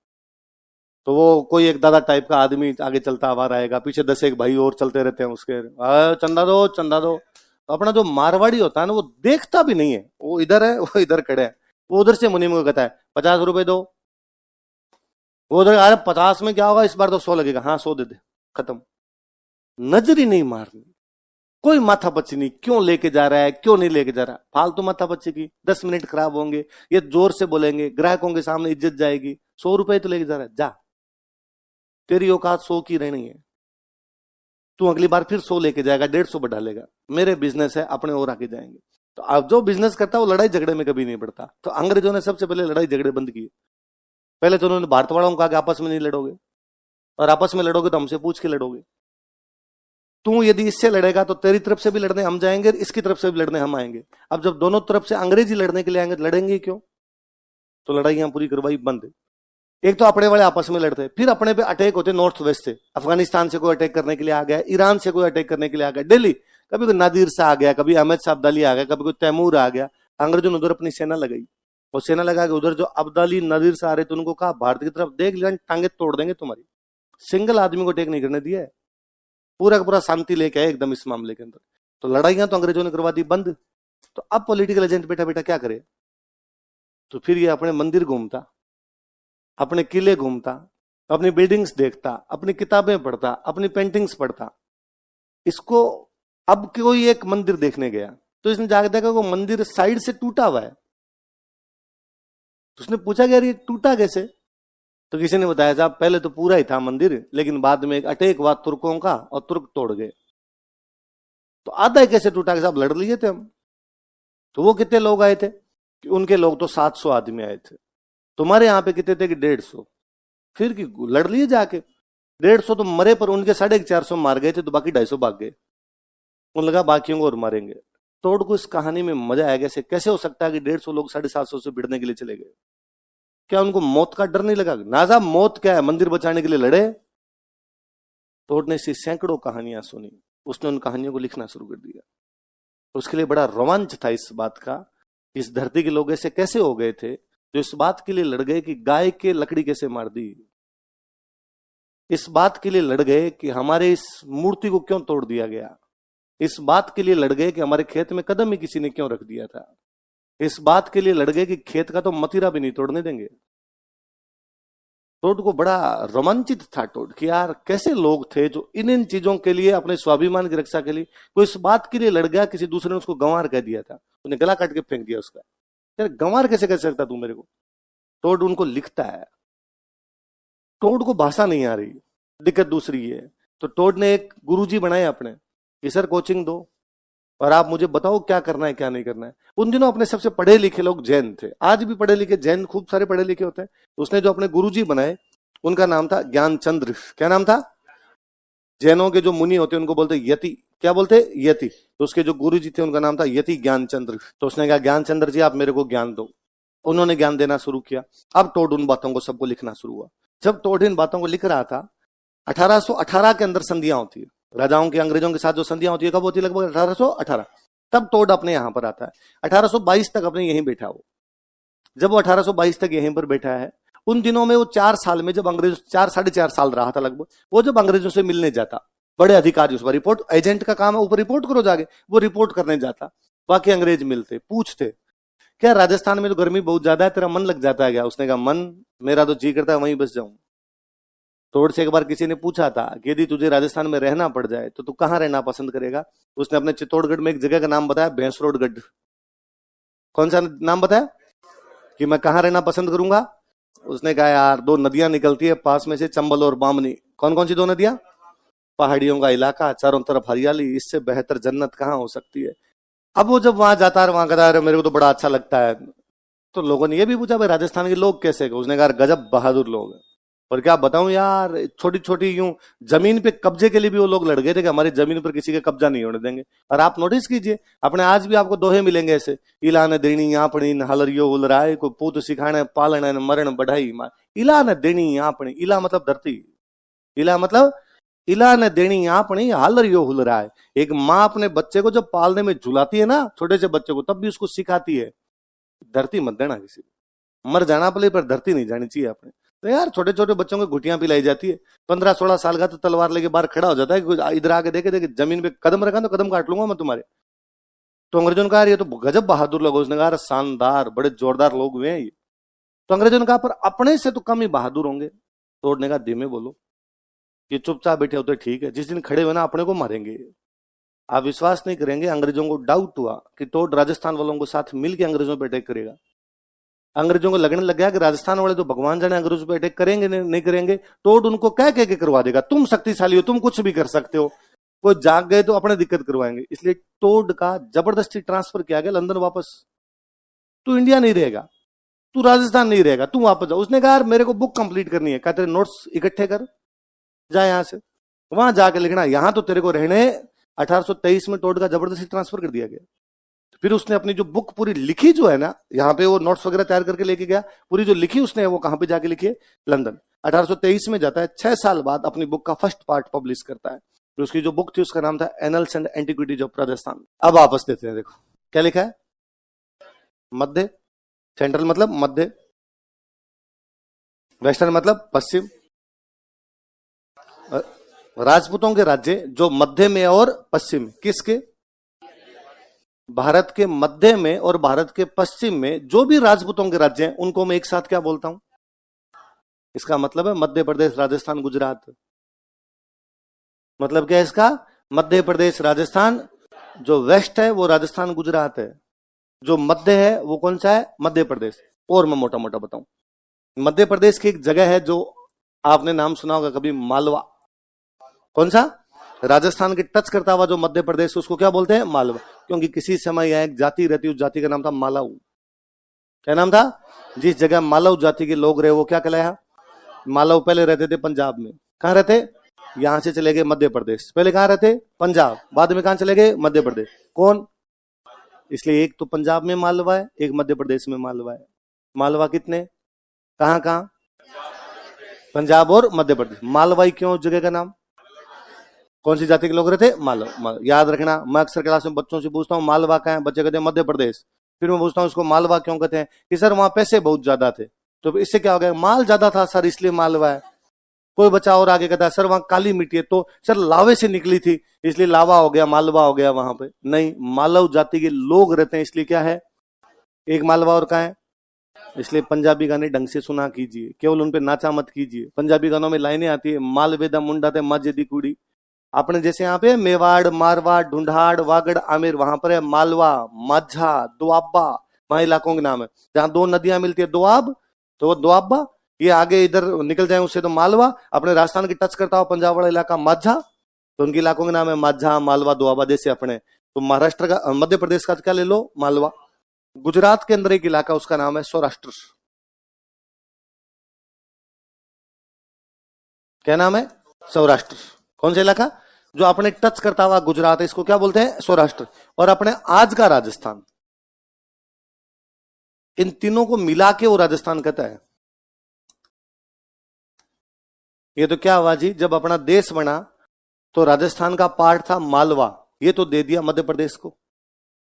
तो वो कोई एक दादा टाइप का आदमी आगे चलता हुआ रहेगा, पीछे 10 एक भाई और चलते रहते हैं उसके, चंदा दो चंदा दो। तो अपना जो मारवाड़ी होता है ना, वो देखता भी नहीं है, वो इधर है, वो इधर खड़े है, वो उधर से मुनीम को कहता है 50 रुपए दो, वो उधर, अरे 50 में क्या होगा, इस बार तो 100 लगेगा, हाँ 100 दे दे, खत्म। नजर ही नहीं मारनी, कोई माथा पच्ची नहीं, क्यों लेके जा रहा है, क्यों नहीं लेके जा रहा, फालतू माथा पच्ची की। 10 मिनट खराब होंगे, ये जोर से बोलेंगे, ग्राहकों के सामने इज्जत जाएगी। 100 रुपए तो लेके जा रहा है, जा, तेरी औकात 100 की रहनी है। तू अगली बार फिर 100 लेके जाएगा, 150 बढ़ा लेगा, मेरे बिजनेस है, अपने और आगे जाएंगे। तो अब जो बिजनेस करता है वो लड़ाई झगड़े में कभी नहीं पड़ता। तो अंग्रेजों ने सबसे पहले लड़ाई झगड़े बंद किए। पहले तो उन्होंने भारत वालों को कहा कि आपस में नहीं लड़ोगे, और आपस में लड़ोगे तो हमसे पूछ के लड़ोगे। तू यदि इससे लड़ेगा तो तेरी तरफ से भी लड़ने हम जाएंगे, इसकी तरफ से भी लड़ने हम आएंगे। अब जब दोनों तरफ से अंग्रेजी लड़ने के लिए आएंगे तो लड़ेंगे क्यों? तो लड़ाइयां पूरी करवाई बंद। एक तो अपने वाले आपस में लड़ते, फिर अपने पे अटैक होते नॉर्थ वेस्ट से, अफगानिस्तान से कोई अटैक करने के लिए आ गया, ईरान से कोई अटैक करने के लिए आ गया, दिल्ली कभी कोई नादिर सा आ गया, कभी अहमद शाह अब्दाली आ गया, कभी कोई तैमूर आ गया। अंग्रेजों ने उधर अपनी सेना लगाई, और सेना लगा के उधर जो अब्दाली नादिर सा आ रहे थे उनको कहा भारत की तरफ देख लिया, टांगे तोड़ देंगे तुम्हारी। सिंगल आदमी को अटैक नहीं करने दिया है, पूरा का पूरा शांति लेके आए एकदम इस मामले के अंदर। तो लड़ाइयां तो अंग्रेजों ने करवा दी बंद। तो अब पॉलिटिकल एजेंट बेटा बेटा क्या करे? तो फिर ये अपने मंदिर घूमता, अपने किले घूमता, अपनी बिल्डिंग्स देखता, अपनी किताबें पढ़ता, अपनी पेंटिंग्स पढ़ता। इसको अब कोई एक मंदिर देखने गया तो इसने जाकर देखा वो मंदिर साइड से टूटा हुआ है। तो उसने पूछा कि यार ये टूटा कैसे? तो किसी ने बताया साहब पहले तो पूरा ही था मंदिर, लेकिन बाद में एक अटैक हुआ तुर्कों का और तुर्क तोड़ गए। तो आधा ही कैसे टूटा? साहब लड़ लिए थे हम। तो वो कितने लोग आए थे? कि उनके लोग तो 700 आदमी आए थे, तुम्हारे यहां पे कितने थे? कि 150। फिर की लड़ लिए जाके, 150 तो मरे, पर उनके 450 मार गए थे, तो बाकी 250 भाग गए। उन लगा बाकियों को और मारेंगे। तोड़ को इस कहानी में मजा आया। कैसे हो सकता है कि 150 लोग 750 से भिड़ने के लिए चले गए? क्या उनको मौत का डर नहीं लगा? ना साहब मौत क्या है, मंदिर बचाने के लिए लड़े। तोड़ ने से सैकड़ों कहानियां सुनी, उसने उन कहानियों को लिखना शुरू कर दिया। उसके लिए बड़ा रोमांच था इस बात का, इस धरती के लोग ऐसे कैसे हो गए थे जो इस बात के लिए लड़ गए कि गाय के लकड़ी कैसे मार दी, इस बात के लिए लड़ गए कि हमारे इस मूर्ति को क्यों तोड़ दिया गया, इस बात के लिए लड़ गए कि हमारे खेत में कदम ही किसी ने क्यों रख दिया था, इस बात के लिए लड़ गए कि खेत का तो मतीरा भी नहीं तोड़ने देंगे। टोड को बड़ा रोमांचित था टोड कि यार कैसे लोग थे जो इन चीजों के लिए, अपने स्वाभिमान की रक्षा के लिए, कोई इस बात के लिए लड़ गया, किसी दूसरे ने उसको गंवार कह दिया था, उन्हें गला काट के फेंक दिया उसका। यार गंवार कैसे कह सकता तू मेरे को? टोड उनको लिखता है, टोड को भाषा नहीं आ रही, दिक्कत दूसरी है। तो टोड ने एक गुरुजी बनाए अपने कि सर कोचिंग दो और आप मुझे बताओ क्या करना है क्या नहीं करना है। उन दिनों अपने सबसे पढ़े लिखे लोग जैन थे, आज भी पढ़े लिखे जैन खूब सारे पढ़े लिखे होते हैं। तो उसने जो अपने गुरुजी बनाए उनका नाम था ज्ञानचंद्र। क्या नाम था? जैनों के जो मुनि होते हैं उनको बोलते यति। क्या बोलते? यति। तो उसके जो गुरुजी थे उनका नाम था यति ज्ञानचंद्र। तो उसने कहा ज्ञानचंद्र जी आप मेरे को ज्ञान दो। उन्होंने ज्ञान देना शुरू किया। अब टोड उन बातों को सबको लिखना शुरू हुआ। जब टोड इन बातों को लिख रहा था, 1818 के अंदर संधियां होती है राजाओं की, अंग्रेजों के साथ जो संधियां होती है कब होती है? लगभग 1818। तब टोड अपने यहां पर आता है। 1822 तक अपने यहीं बैठा हो। जब वो 1822 तक यहीं पर बैठा है, उन दिनों में वो 4 साल में, जब अंग्रेज 4-4.5 साल रहा था लगभग, वो जब अंग्रेजों से मिलने जाता, बड़े अधिकारी उस पर रिपोर्ट, एजेंट का काम है ऊपर रिपोर्ट करो जाके, वो रिपोर्ट करने जाता, बाकी अंग्रेज मिलते, पूछते क्या राजस्थान में तो गर्मी बहुत ज्यादा है, तेरा मन लग जाता है क्या? उसने कहा मन मेरा तो जी करता है वहीं बस जाऊं। तोड़ से एक बार किसी ने पूछा था कि यदि तुझे राजस्थान में रहना पड़ जाए तो तू कहां रहना पसंद करेगा? उसने अपने चित्तौड़गढ़ में एक जगह का नाम बताया, भैंसरोडगढ़। कौन सा नाम बताया कि मैं कहां रहना पसंद करूंगा? उसने कहा यार 2 नदियां निकलती है पास में से, चंबल और बामनी। कौन कौन सी 2 नदियां? पहाड़ियों का इलाका, चारों तरफ हरियाली, इससे बेहतर जन्नत कहां हो सकती है। अब वो जब वहां जाता है, वहां कहता है मेरे को तो बड़ा अच्छा लगता है। तो लोगों ने ये भी पूछा भाई राजस्थान के लोग कैसे? उसने कहा गजब बहादुर लोग हैं। और क्या बताऊं यार, छोटी छोटी यूं जमीन पे कब्जे के लिए भी वो लोग लड़ गए थे कि हमारी जमीन पर किसी का कब्जा नहीं होने देंगे। और आप नोटिस कीजिए, अपने आज भी आपको दोहे मिलेंगे ऐसे, इला न देनी आपनी हलरियो उलराय, को पूत सिखाने पालन मरण बढ़ाई मार। इला न देनी आपनी, इला मतलब धरती, इला मतलब इला न देनी आपनी हालरियो हुलराय। एक माँ अपने बच्चे को जब पालने में झुलाती है ना, छोटे से बच्चे को, तब भी उसको सिखाती है धरती मत देना किसी को, मर जाना पड़े पर धरती नहीं जानी चाहिए अपने। तो यार छोटे छोटे बच्चों को घुटियां पिलाई जाती है, 15-16 साल का तो तलवार लेके बाहर खड़ा हो जाता है, इधर आके देखे देखे जमीन पे कदम रखा तो कदम काट लूंगा मैं तुम्हारे। तो अंग्रेजों ने कहा ये तो गजब बहादुर लोग। उसने कहा शानदार, बड़े जोरदार लोग हुए हैं ये। तो अंग्रेजों ने कहा पर अपने से तो कम ही बहादुर होंगे। तोड़ने का धीमे बोलो, ये चुपचाप बैठे होते ठीक है, जिस दिन खड़े हुए ना अपने को मारेंगे। आप विश्वास नहीं करेंगे, अंग्रेजों को डाउट हुआ कि टोड राजस्थान वालों को साथ मिलकर अंग्रेजों पर अटैक करेगा। अंग्रेजों को लगने लग गया कि राजस्थान वाले तो भगवान जाने अंग्रेजों पर अटैक करेंगे नहीं करेंगे, टोड उनको कह के करवा देगा, तुम शक्तिशाली हो, तुम कुछ भी कर सकते हो। कोई जाग गए तो अपने दिक्कत करवाएंगे, इसलिए टोड का जबरदस्ती ट्रांसफर किया गया लंदन वापस। तू इंडिया नहीं रहेगा, तू राजस्थान नहीं रहेगा, तू वापस जा। उसने कहा यार मेरे को बुक कंप्लीट करनी है, कहते नोट्स इकट्ठे कर, जा यहां से, वहां जाके लिखना, यहां तो तेरे को रहने। 1823 में टोड का जबरदस्ती ट्रांसफर कर दिया गया। फिर उसने अपनी जो बुक पूरी लिखी जो है ना, यहाँ पे वो नोट्स वगैरह तैयार करके लेके गया, पूरी जो लिखी उसने वो कहां पे जाके लिखी है, लंदन। 1823 में जाता है, 6 साल बाद अपनी बुक का फर्स्ट पार्ट पब्लिश करता है। तो उसकी जो बुक थी उसका नाम था annuls and antiquities of Rajasthan. अब वापस देते हैं, देखो क्या लिखा है, मध्य, सेंट्रल मतलब मध्य, वेस्टर्न मतलब पश्चिम, राजपूतों के राज्य जो मध्य में और पश्चिम, किसके, भारत के मध्य में और भारत के पश्चिम में जो भी राजपूतों के राज्य हैं उनको मैं एक साथ क्या बोलता हूं, इसका मतलब है मध्य प्रदेश, राजस्थान, गुजरात। मतलब क्या है इसका, मध्य प्रदेश, राजस्थान, जो वेस्ट है वो राजस्थान गुजरात है, जो मध्य है वो कौन सा है, मध्य प्रदेश। और मैं मोटा मोटा बताऊं, मध्य प्रदेश की एक जगह है जो आपने नाम सुना होगा कभी, मालवा। कौन सा, राजस्थान के टच करता हुआ जो मध्य प्रदेश, उसको क्या बोलते हैं, मालवा। क्योंकि किसी समय यहां एक जाति रहती, उस जाति का नाम था मालव। क्या नाम था, जिस जगह मालव जाति के लोग रहे वो क्या कहलाया, मालव। पहले रहते थे पंजाब में, कहां रहते, यहां से चले गए मध्य प्रदेश, पहले कहां रहते, पंजाब, बाद में कहां चले गए, मध्य प्रदेश। कौन, इसलिए एक तो पंजाब में मालवा है, एक मध्य प्रदेश में मालवा है। मालवा कितने, कहां कहां, पंजाब और मध्य प्रदेश। मालवाई क्यों जगह का नाम, कौन सी जाति के लोग रहते, मालव। याद रखना, मैं अक्सर क्लास में बच्चों से पूछता हूँ मालवा कहां है, बच्चे कहते हैं मध्य प्रदेश। फिर मैं पूछता हूँ उसको मालवा क्यों कहते हैं, कि सर वहां पैसे बहुत ज्यादा थे। तो इससे क्या हो गया, माल ज्यादा था सर इसलिए मालवा है। कोई बच्चा और आगे कहता है सर वहां काली मिट्टी है, तो सर लावे से निकली थी इसलिए लावा हो गया, मालवा हो गया वहां पे। नहीं, मालव जाति के लोग रहते हैं इसलिए क्या है, एक मालवा और कहां है। इसलिए पंजाबी गाने ढंग से सुना कीजिए, केवल उन पे नाचा मत कीजिए। पंजाबी गानों में लाइनें आती है, मालवेदा मुंडा थे माजे दी कुड़ी। अपने जैसे यहाँ पे मेवाड़, मारवाड़, ढूंढाड़, वागड़, आमेर, वहां पर है मालवा, माझा, दोआबा, वहां इलाकों के नाम है। जहां दो नदियां मिलती है दोआब, तो वो दोआबा, ये आगे इधर निकल जाए उससे तो मालवा। अपने राजस्थान की टच करता हुआ पंजाब वाला इलाका माझा, तो उनके इलाकों के नाम है माझा, मालवा, दोआबा। जैसे अपने तो महाराष्ट्र का, मध्य प्रदेश का क्या ले लो, मालवा। गुजरात के अंदर एक इलाका उसका नाम है सौराष्ट्र। क्या नाम है, सौराष्ट्र। कौन सा इलाका, जो अपने टच करता हुआ गुजरात है, इसको क्या बोलते हैं, सौराष्ट्र। और अपने आज का राजस्थान, इन तीनों को मिला के वो राजस्थान कहता है। ये तो क्या हुआ जी, जब अपना देश बना तो राजस्थान का पार्ट था मालवा, ये तो दे दिया मध्य प्रदेश को।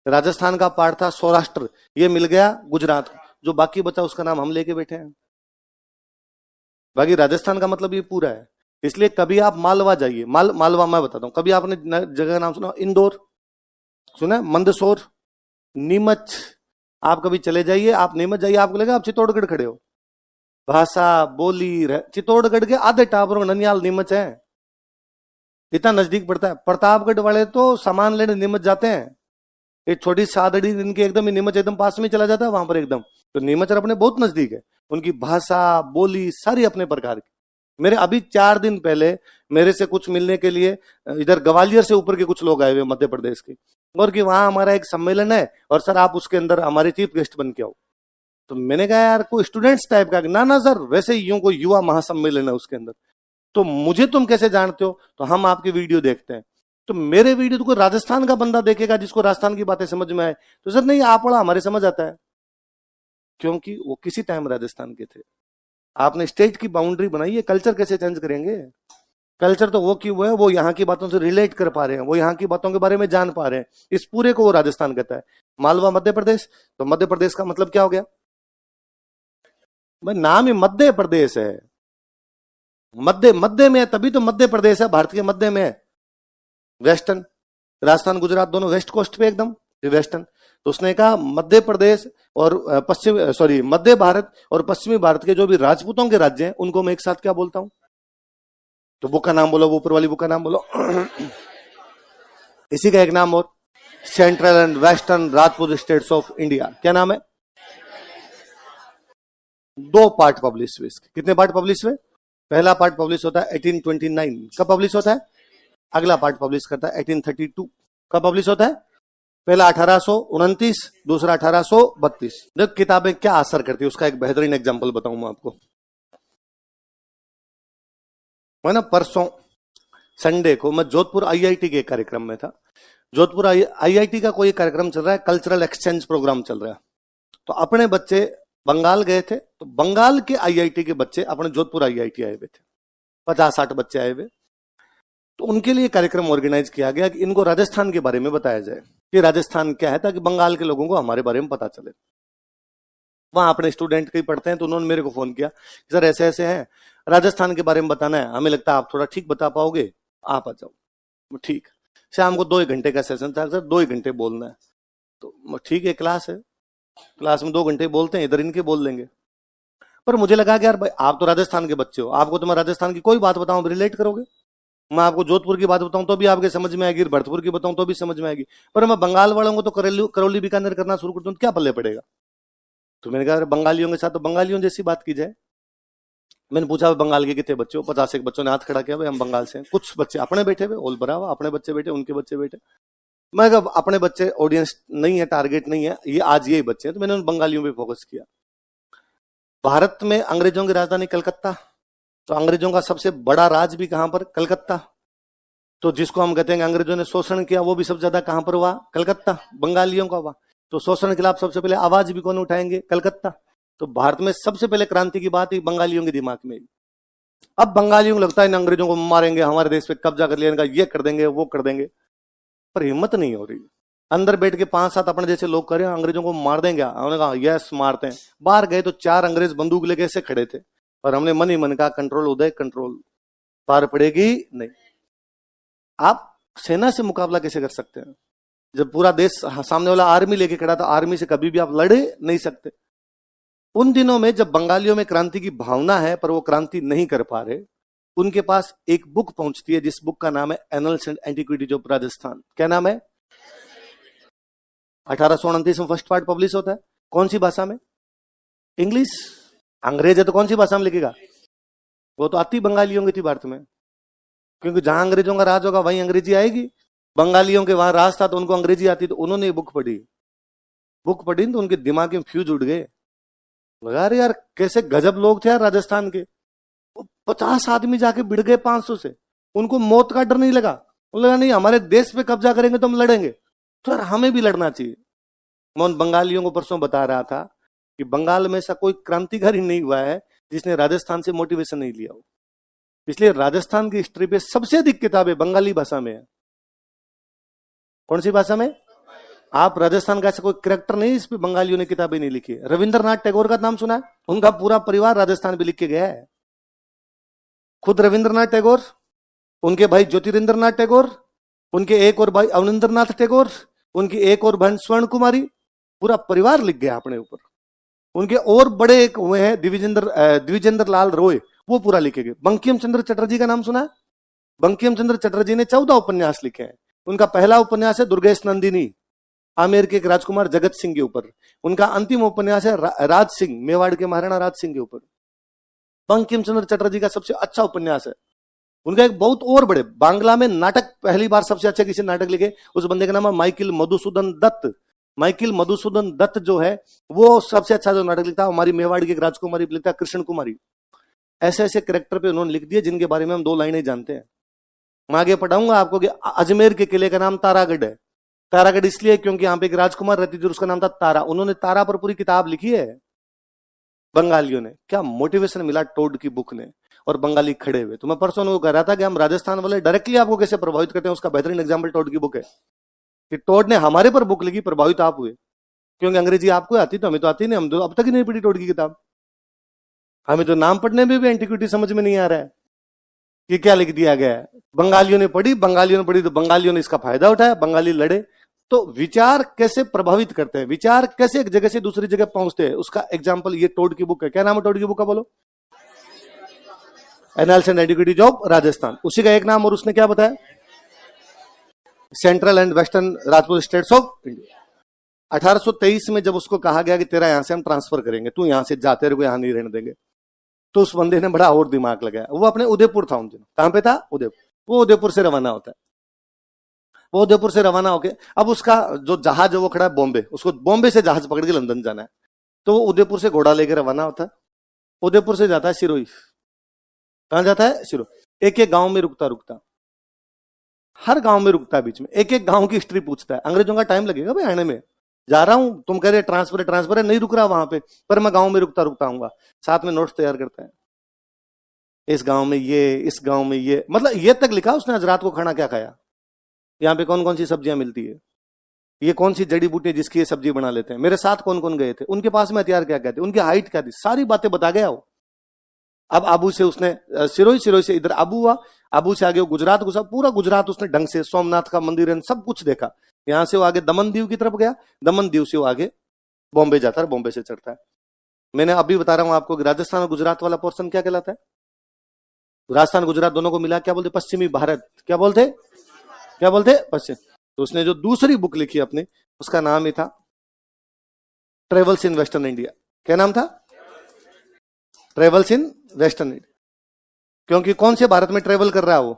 राजस्थान का पार्ट था सौराष्ट्र, ये मिल गया गुजरात को। जो बाकी बचा उसका नाम हम लेके बैठे हैं। बाकी राजस्थान का मतलब ये पूरा है। इसलिए कभी आप मालवा जाइए, मालवा मैं बताता हूं, कभी आपने जगह का नाम सुना, इंदौर सुना, मंदसौर, नीमच। आप कभी चले जाइए, आप नीमच जाइए, आपको लगेगा आप चित्तौड़गढ़ खड़े हो। भाषा बोली, चित्तौड़गढ़ के आधे टावर ननियाल नीमच है, इतना नजदीक पड़ता है। प्रतापगढ़ वाले तो सामान लेने नीमच जाते हैं, एक छोटी सादड़ी इनके एकदम ही नीमच एकदम पास में चला जाता है वहां पर एकदम। तो नीमच अपने बहुत नजदीक है। उनकी भाषा बोली सारी अपने प्रकार की। मेरे अभी 4 दिन पहले मेरे से कुछ मिलने के लिए इधर ग्वालियर से ऊपर के कुछ लोग आए हुए मध्य प्रदेश के, और कि वहां हमारा एक सम्मेलन है और सर आप उसके अंदर हमारे चीफ गेस्ट बन के आओ। तो मैंने कहा यार कोई स्टूडेंट्स टाइप का, ना सर वैसे ही यूं कोई युवा महासम्मेलन है उसके अंदर। तो मुझे तुम कैसे जानते हो, तो हम आपकी वीडियो देखते हैं। तो मेरे वीडियो तो कोई राजस्थान का बंदा देखेगा जिसको राजस्थान की बातें समझ में आए, तो सर नहीं आप पढ़ा हमारे समझ आता है, क्योंकि वो किसी टाइम राजस्थान के थे। आपने स्टेट की बाउंड्री बनाई है, कल्चर कैसे चेंज करेंगे। कल्चर तो वो क्यों है, वो यहाँ की बातों से रिलेट कर पा रहे हैं, वो यहाँ की बातों के बारे में जान पा रहे हैं, इस पूरे को वो राजस्थान कहता है। मालवा मध्य प्रदेश, तो मध्य प्रदेश का मतलब क्या हो गया, भाई नाम ही मध्य प्रदेश है, मध्य में है, तभी तो मध्य प्रदेश है, भारत के मध्य में है। वेस्टर्न, राजस्थान गुजरात दोनों वेस्ट कोस्ट पे एकदम वेस्टर्न। तो उसने कहा मध्य प्रदेश और मध्य भारत और पश्चिमी भारत के जो भी राजपूतों के राज्य हैं उनको मैं एक साथ क्या बोलता हूं। तो बुक का नाम बोलो, वो ऊपर वाली बुक का नाम बोलो। इसी का एक नाम और, central and western Rajput states of India. क्या नाम है, 2 पार्ट पब्लिश हुए इसके। कितने पार्ट पब्लिश हुए, पहला पार्ट पब्लिश होता है 1829। कब पब्लिश होता है, अगला पार्ट पब्लिश करता है 1832। कब पब्लिश होता है? पहला 1829, दूसरा 1832। देखो किताबें क्या असर करती है उसका एक बेहतरीन एग्जांपल बताऊं मैं आपको। मैं ना परसों संडे को मैं जोधपुर आईआईटी के कार्यक्रम में था। जोधपुर आईआईटी का कोई कार्यक्रम चल रहा है, कल्चरल एक्सचेंज प्रोग्राम चल रहा है। तो अपने बच्चे बंगाल गए थे, तो बंगाल के आईआईटी के बच्चे अपने जोधपुर आईआईटी आए हुए थे, 50-60 बच्चे आए हुए। तो उनके लिए कार्यक्रम ऑर्गेनाइज किया गया कि इनको राजस्थान के बारे में बताया जाए कि राजस्थान क्या है, ताकि बंगाल के लोगों को हमारे बारे में पता चले। वहां अपने स्टूडेंट कई पढ़ते हैं, तो उन्होंने मेरे को फोन किया, सर ऐसे ऐसे हैं, राजस्थान के बारे में बताना है, हमें लगता है आप थोड़ा ठीक बता पाओगे, आप आ जाओ। ठीक, शाम को 2 घंटे का सेशन था सर, 2 घंटे बोलना है। तो ठीक है, क्लास है, क्लास में 2 घंटे बोलते हैं, इधर इनके बोल देंगे। पर मुझे लगा कि यार भाई आप तो राजस्थान के बच्चे हो, आपको तो मैं राजस्थान की कोई बात बताऊं रिलेट करोगे। मैं आपको जोधपुर की बात बताऊं तो भी आपके समझ में आएगी, भरतपुर की बताऊं तो भी समझ में आएगी, पर मैं बंगाल वालों को तो करौली बीकानेर करना शुरू कर दूं तो क्या पल्ले पड़ेगा। तो मैंने कहा बंगालियों के साथ तो बंगालियों जैसी बात की जाए। मैंने पूछा बंगाल के कितने बच्चे हो? 50 बच्चों ने हाथ खड़ा किया, भाई हम बंगाल से हैं। कुछ बच्चे अपने बैठे हुए, ऑल बराबर अपने बच्चे बैठे, उनके बच्चे बैठे। मैं कहा अपने बच्चे ऑडियंस नहीं है, टारगेट नहीं है, ये आज यही बच्चे हैं, तो मैंने उन बंगालियों पे फोकस किया। भारत में अंग्रेजों की राजधानी कलकत्ता, तो अंग्रेजों का सबसे बड़ा राज भी कहां पर? कलकत्ता। तो जिसको हम कहते हैं अंग्रेजों ने शोषण किया, वो भी सबसे ज्यादा कहां पर हुआ? कलकत्ता, बंगालियों का हुआ। तो शोषण के खिलाफ सबसे पहले आवाज भी कौन उठाएंगे? कलकत्ता। तो भारत में सबसे पहले क्रांति की बात ही बंगालियों के दिमाग में। अब बंगालियों को लगता है इन अंग्रेजों को मारेंगे, हमारे देश पे कब्जा कर लिया, इनका ये कर देंगे, वो कर देंगे, पर हिम्मत नहीं हो रही। अंदर बैठ के 5-7 अपने जैसे लोग करें, अंग्रेजों को मार देंगे। उन्होंने कहा यस मारते हैं। बाहर गए तो 4 अंग्रेज बंदूक लेके ऐसे खड़े थे, और हमने मन ही मन कहा कंट्रोल उदय, कंट्रोल, पार पड़ेगी नहीं। आप सेना से मुकाबला कैसे कर सकते हैं जब पूरा देश सामने वाला आर्मी लेके खड़ा था? आर्मी से कभी भी आप लड़े नहीं सकते। उन दिनों में जब बंगालियों में क्रांति की भावना है पर वो क्रांति नहीं कर पा रहे, उनके पास एक बुक पहुंचती है जिस बुक का नाम है annuls and antiquities of Rajasthan. क्या नाम है? 1829 में फर्स्ट पार्ट पब्लिश होता है। कौन सी भाषा में? इंग्लिश। अंग्रेज है तो कौन सी भाषा में लिखेगा? वो तो आती बंगालियों की थी भारत में, क्योंकि जहां अंग्रेजों का राज होगा वहीं अंग्रेजी आएगी। बंगालियों के वहां राज था तो उनको अंग्रेजी आती, तो उन्होंने बुक पढ़ी। बुक पढ़ी तो उनके दिमाग में फ्यूज उड़ गए। लगा रहे यार कैसे गजब लोग थे यार राजस्थान के। 50 आदमी जाके भिड़ गए 500 से, उनको मौत का डर नहीं लगा। लगा नहीं हमारे देश पे कब्जा करेंगे तो हम लड़ेंगे, तो यार हमें भी लड़ना चाहिए। मैं उन बंगालियों को परसों बता रहा था कि बंगाल में ऐसा कोई क्रांतिकारी नहीं हुआ है जिसने राजस्थान से मोटिवेशन नहीं लिया हो। इसलिए राजस्थान की हिस्ट्री पे सबसे अधिक किताबें बंगाली भाषा में है। कौन सी भाषा में? आप राजस्थान का ऐसा कोई कैरेक्टर नहीं इस पे बंगालियों ने किताबें नहीं लिखी है। रविंद्रनाथ टैगोर का नाम सुना है? उनका पूरा परिवार राजस्थान पे लिख के गया है। खुद रविंद्रनाथ टैगोर, उनके भाई ज्योतिरिंद्रनाथ टैगोर, उनके एक और भाई अवनिंद्रनाथ टैगोर, उनकी एक और बहन स्वर्ण कुमारी, पूरा परिवार लिख गया अपने ऊपर। उनके और बड़े एक हुए हैं द्विजेंद्र लाल रॉय, वो पूरा लिखे गए। बंकिम चंद्र चटर्जी का नाम सुना है? बंकिम चंद्र चटर्जी ने 14 उपन्यास लिखे हैं। उनका पहला उपन्यास है दुर्गेश नंदिनी, आमेर के एक राजकुमार जगत सिंह के ऊपर। उनका अंतिम उपन्यास है राज सिंह, मेवाड़ के महाराणा राज सिंह के ऊपर। बंकिम चंद्र चटर्जी का सबसे अच्छा उपन्यास है। उनका एक बहुत और बड़े बांग्ला में नाटक, पहली बार सबसे अच्छे किसी नाटक लिखे, उस बंदे का नाम है माइकल मधुसूदन दत्त। माइकल मधुसूदन दत्त जो है वो सबसे अच्छा जो नाटक लिखता है, हमारी मेवाड़ की एक राजकुमारी लिखता है कृष्ण कुमारी। ऐसे ऐसे कैरेक्टर पे उन्होंने लिख दिए जिनके बारे में हम 2 लाइनें जानते हैं। मैं आगे पढ़ाऊंगा आपको कि अजमेर के किले का नाम तारागढ़ है। तारागढ़ इसलिए क्योंकि यहाँ पे एक राजकुमार रहती थी, उसका नाम था तारा। उन्होंने तारा पर पूरी किताब लिखी है बंगालियों ने। क्या मोटिवेशन मिला टोड की बुक ने, और बंगाली खड़े हुए। तो मैं परसों उनको कह रहा था कि हम राजस्थान वाले डायरेक्टली आपको कैसे प्रभावित करते हैं, उसका बेहतरीन एग्जाम्पल टोड की बुक है कि टोड ने हमारे पर बुक लिखी, प्रभावित आप हुए। क्योंकि अंग्रेजी आपको आती तो हमें तो आती नहीं, हम तो अब तक ही नहीं पढ़ी टोड की किताब। हमें तो नाम पढ़ने में भी एंटिक्विटी समझ में नहीं आ रहा है कि क्या लिख दिया गया है। बंगालियों ने पढ़ी तो बंगालियों ने इसका फायदा उठाया, बंगाली लड़े। तो विचार कैसे प्रभावित करते हैं, विचार कैसे एक जगह से दूसरी जगह पहुंचते हैं, उसका एग्जाम्पल ये टोड की बुक है। क्या नाम है टोड की बुक का? बोलो। Analysis and antiquities of Rajasthan, उसी का एक नाम। और उसने क्या बताया? Central and western Rajput states of India. 1823 में जब उसको कहा गया कि तेरा यहां से हम ट्रांसफर करेंगे, तू यहां से जा, तेरे को यहां नहीं रहने देंगे, तो उस बंदे ने बड़ा और दिमाग लगाया। वो अपने उदयपुर था उन दिनों। कहां पे था? उदयपुर। वो उदयपुर से रवाना होता है। वो उदयपुर से रवाना होके अब उसका जो जहाज है वो खड़ा है बॉम्बे, उसको बॉम्बे से जहाज पकड़ के लंदन जाना है, तो वो उदयपुर से घोड़ा लेकर रवाना होता है, उदयपुर से जाता है सिरोही। कहां जाता है? सिरोही। एक एक गांव में रुकता रुकता, हर गांव में रुकता है, बीच में एक एक गांव की हिस्ट्री पूछता है। अंग्रेजों का टाइम लगेगा भाई आने में, जा रहा हूं, तुम कह रहे ट्रांसफर है, नहीं रुक रहा वहां पे, पर मैं गांव में रुकता रुकता आऊंगा। साथ में नोट्स तैयार करते हैं, इस गांव में ये, इस गांव में ये, मतलब ये तक लिखा उसने आज रात को खाना क्या खाया, यहाँ पे कौन कौन सी सब्जियां मिलती है, ये कौन सी जड़ी बूटी जिसकी ये सब्जी बना लेते हैं, मेरे साथ कौन कौन गए थे, उनके पास में हथियार क्या क्या थे, उनकी हाइट क्या थी, सारी बातें बता गया वो। अब आबू से उसने सिरोही, सिरोही से इधर आबू हुआ, आबू से आगे वो गुजरात घुसा, पूरा गुजरात उसने ढंग से, सोमनाथ का मंदिर है, सब कुछ देखा। यहां से वो आगे दमन दीव की तरफ गया, दमन दीव से वो आगे बॉम्बे जाता है, बॉम्बे से चढ़ता है। मैंने अभी बता रहा हूं आपको कि राजस्थान और गुजरात वाला पोर्शन क्या कहलाता है? राजस्थान गुजरात दोनों को मिला क्या बोलते? पश्चिमी भारत। क्या बोलते? क्या बोलते? पश्चिम। तो उसने जो दूसरी बुक लिखी अपनी, उसका नाम ही था ट्रेवल्स इन वेस्टर्न इंडिया। क्या नाम था? Travels in western India. क्योंकि कौन से भारत में ट्रेवल कर रहा है वो?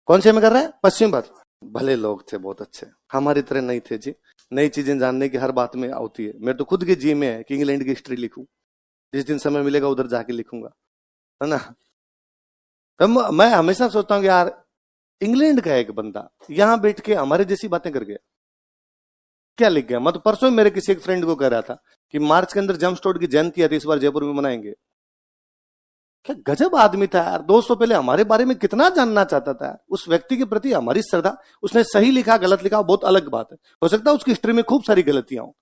कौन से में कर रहा है? पश्चिम भारत। भले लोग थे, बहुत अच्छे, हमारी तरह नहीं थे जी। नई चीजें जानने की हर बात में होती है। मैं तो खुद की जी में है कि इंग्लैंड की हिस्ट्री लिखूं, जिस दिन समय मिलेगा उधर जाके लिखूंगा, है ना। तो मैं हमेशा सोचता हूँ कि यार इंग्लैंड का एक बंदा यहां बैठ के हमारे जैसी बातें कर गया, क्या लिख गया। मैं तो परसों मेरे किसी एक फ्रेंड को कह रहा था कि मार्च के अंदर जेम्स टोड की जयंती आती, इस बार जयपुर में मनाएंगे। क्या गजब आदमी था यार, 200 पहले हमारे बारे में कितना जानना चाहता था। उस व्यक्ति के प्रति हमारी श्रद्धा, उसने सही लिखा गलत लिखा बहुत अलग बात है, हो सकता है उसकी हिस्ट्री में खूब सारी गलतियां हो,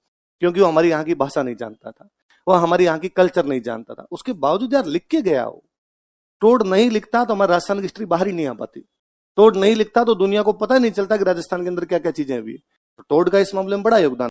क्योंकि वो हमारी यहाँ की भाषा नहीं जानता था, वो हमारी यहाँ की कल्चर नहीं जानता था, उसके बावजूद यार लिख के गया वो। टोड नहीं लिखता तो हमारे राजस्थान की हिस्ट्री बाहर ही नहीं आ पाती। टोड नहीं लिखता तो दुनिया को पता ही नहीं चलता कि राजस्थान के अंदर क्या क्या चीजें हुई। तो टोड का इस मामले में बड़ा योगदान।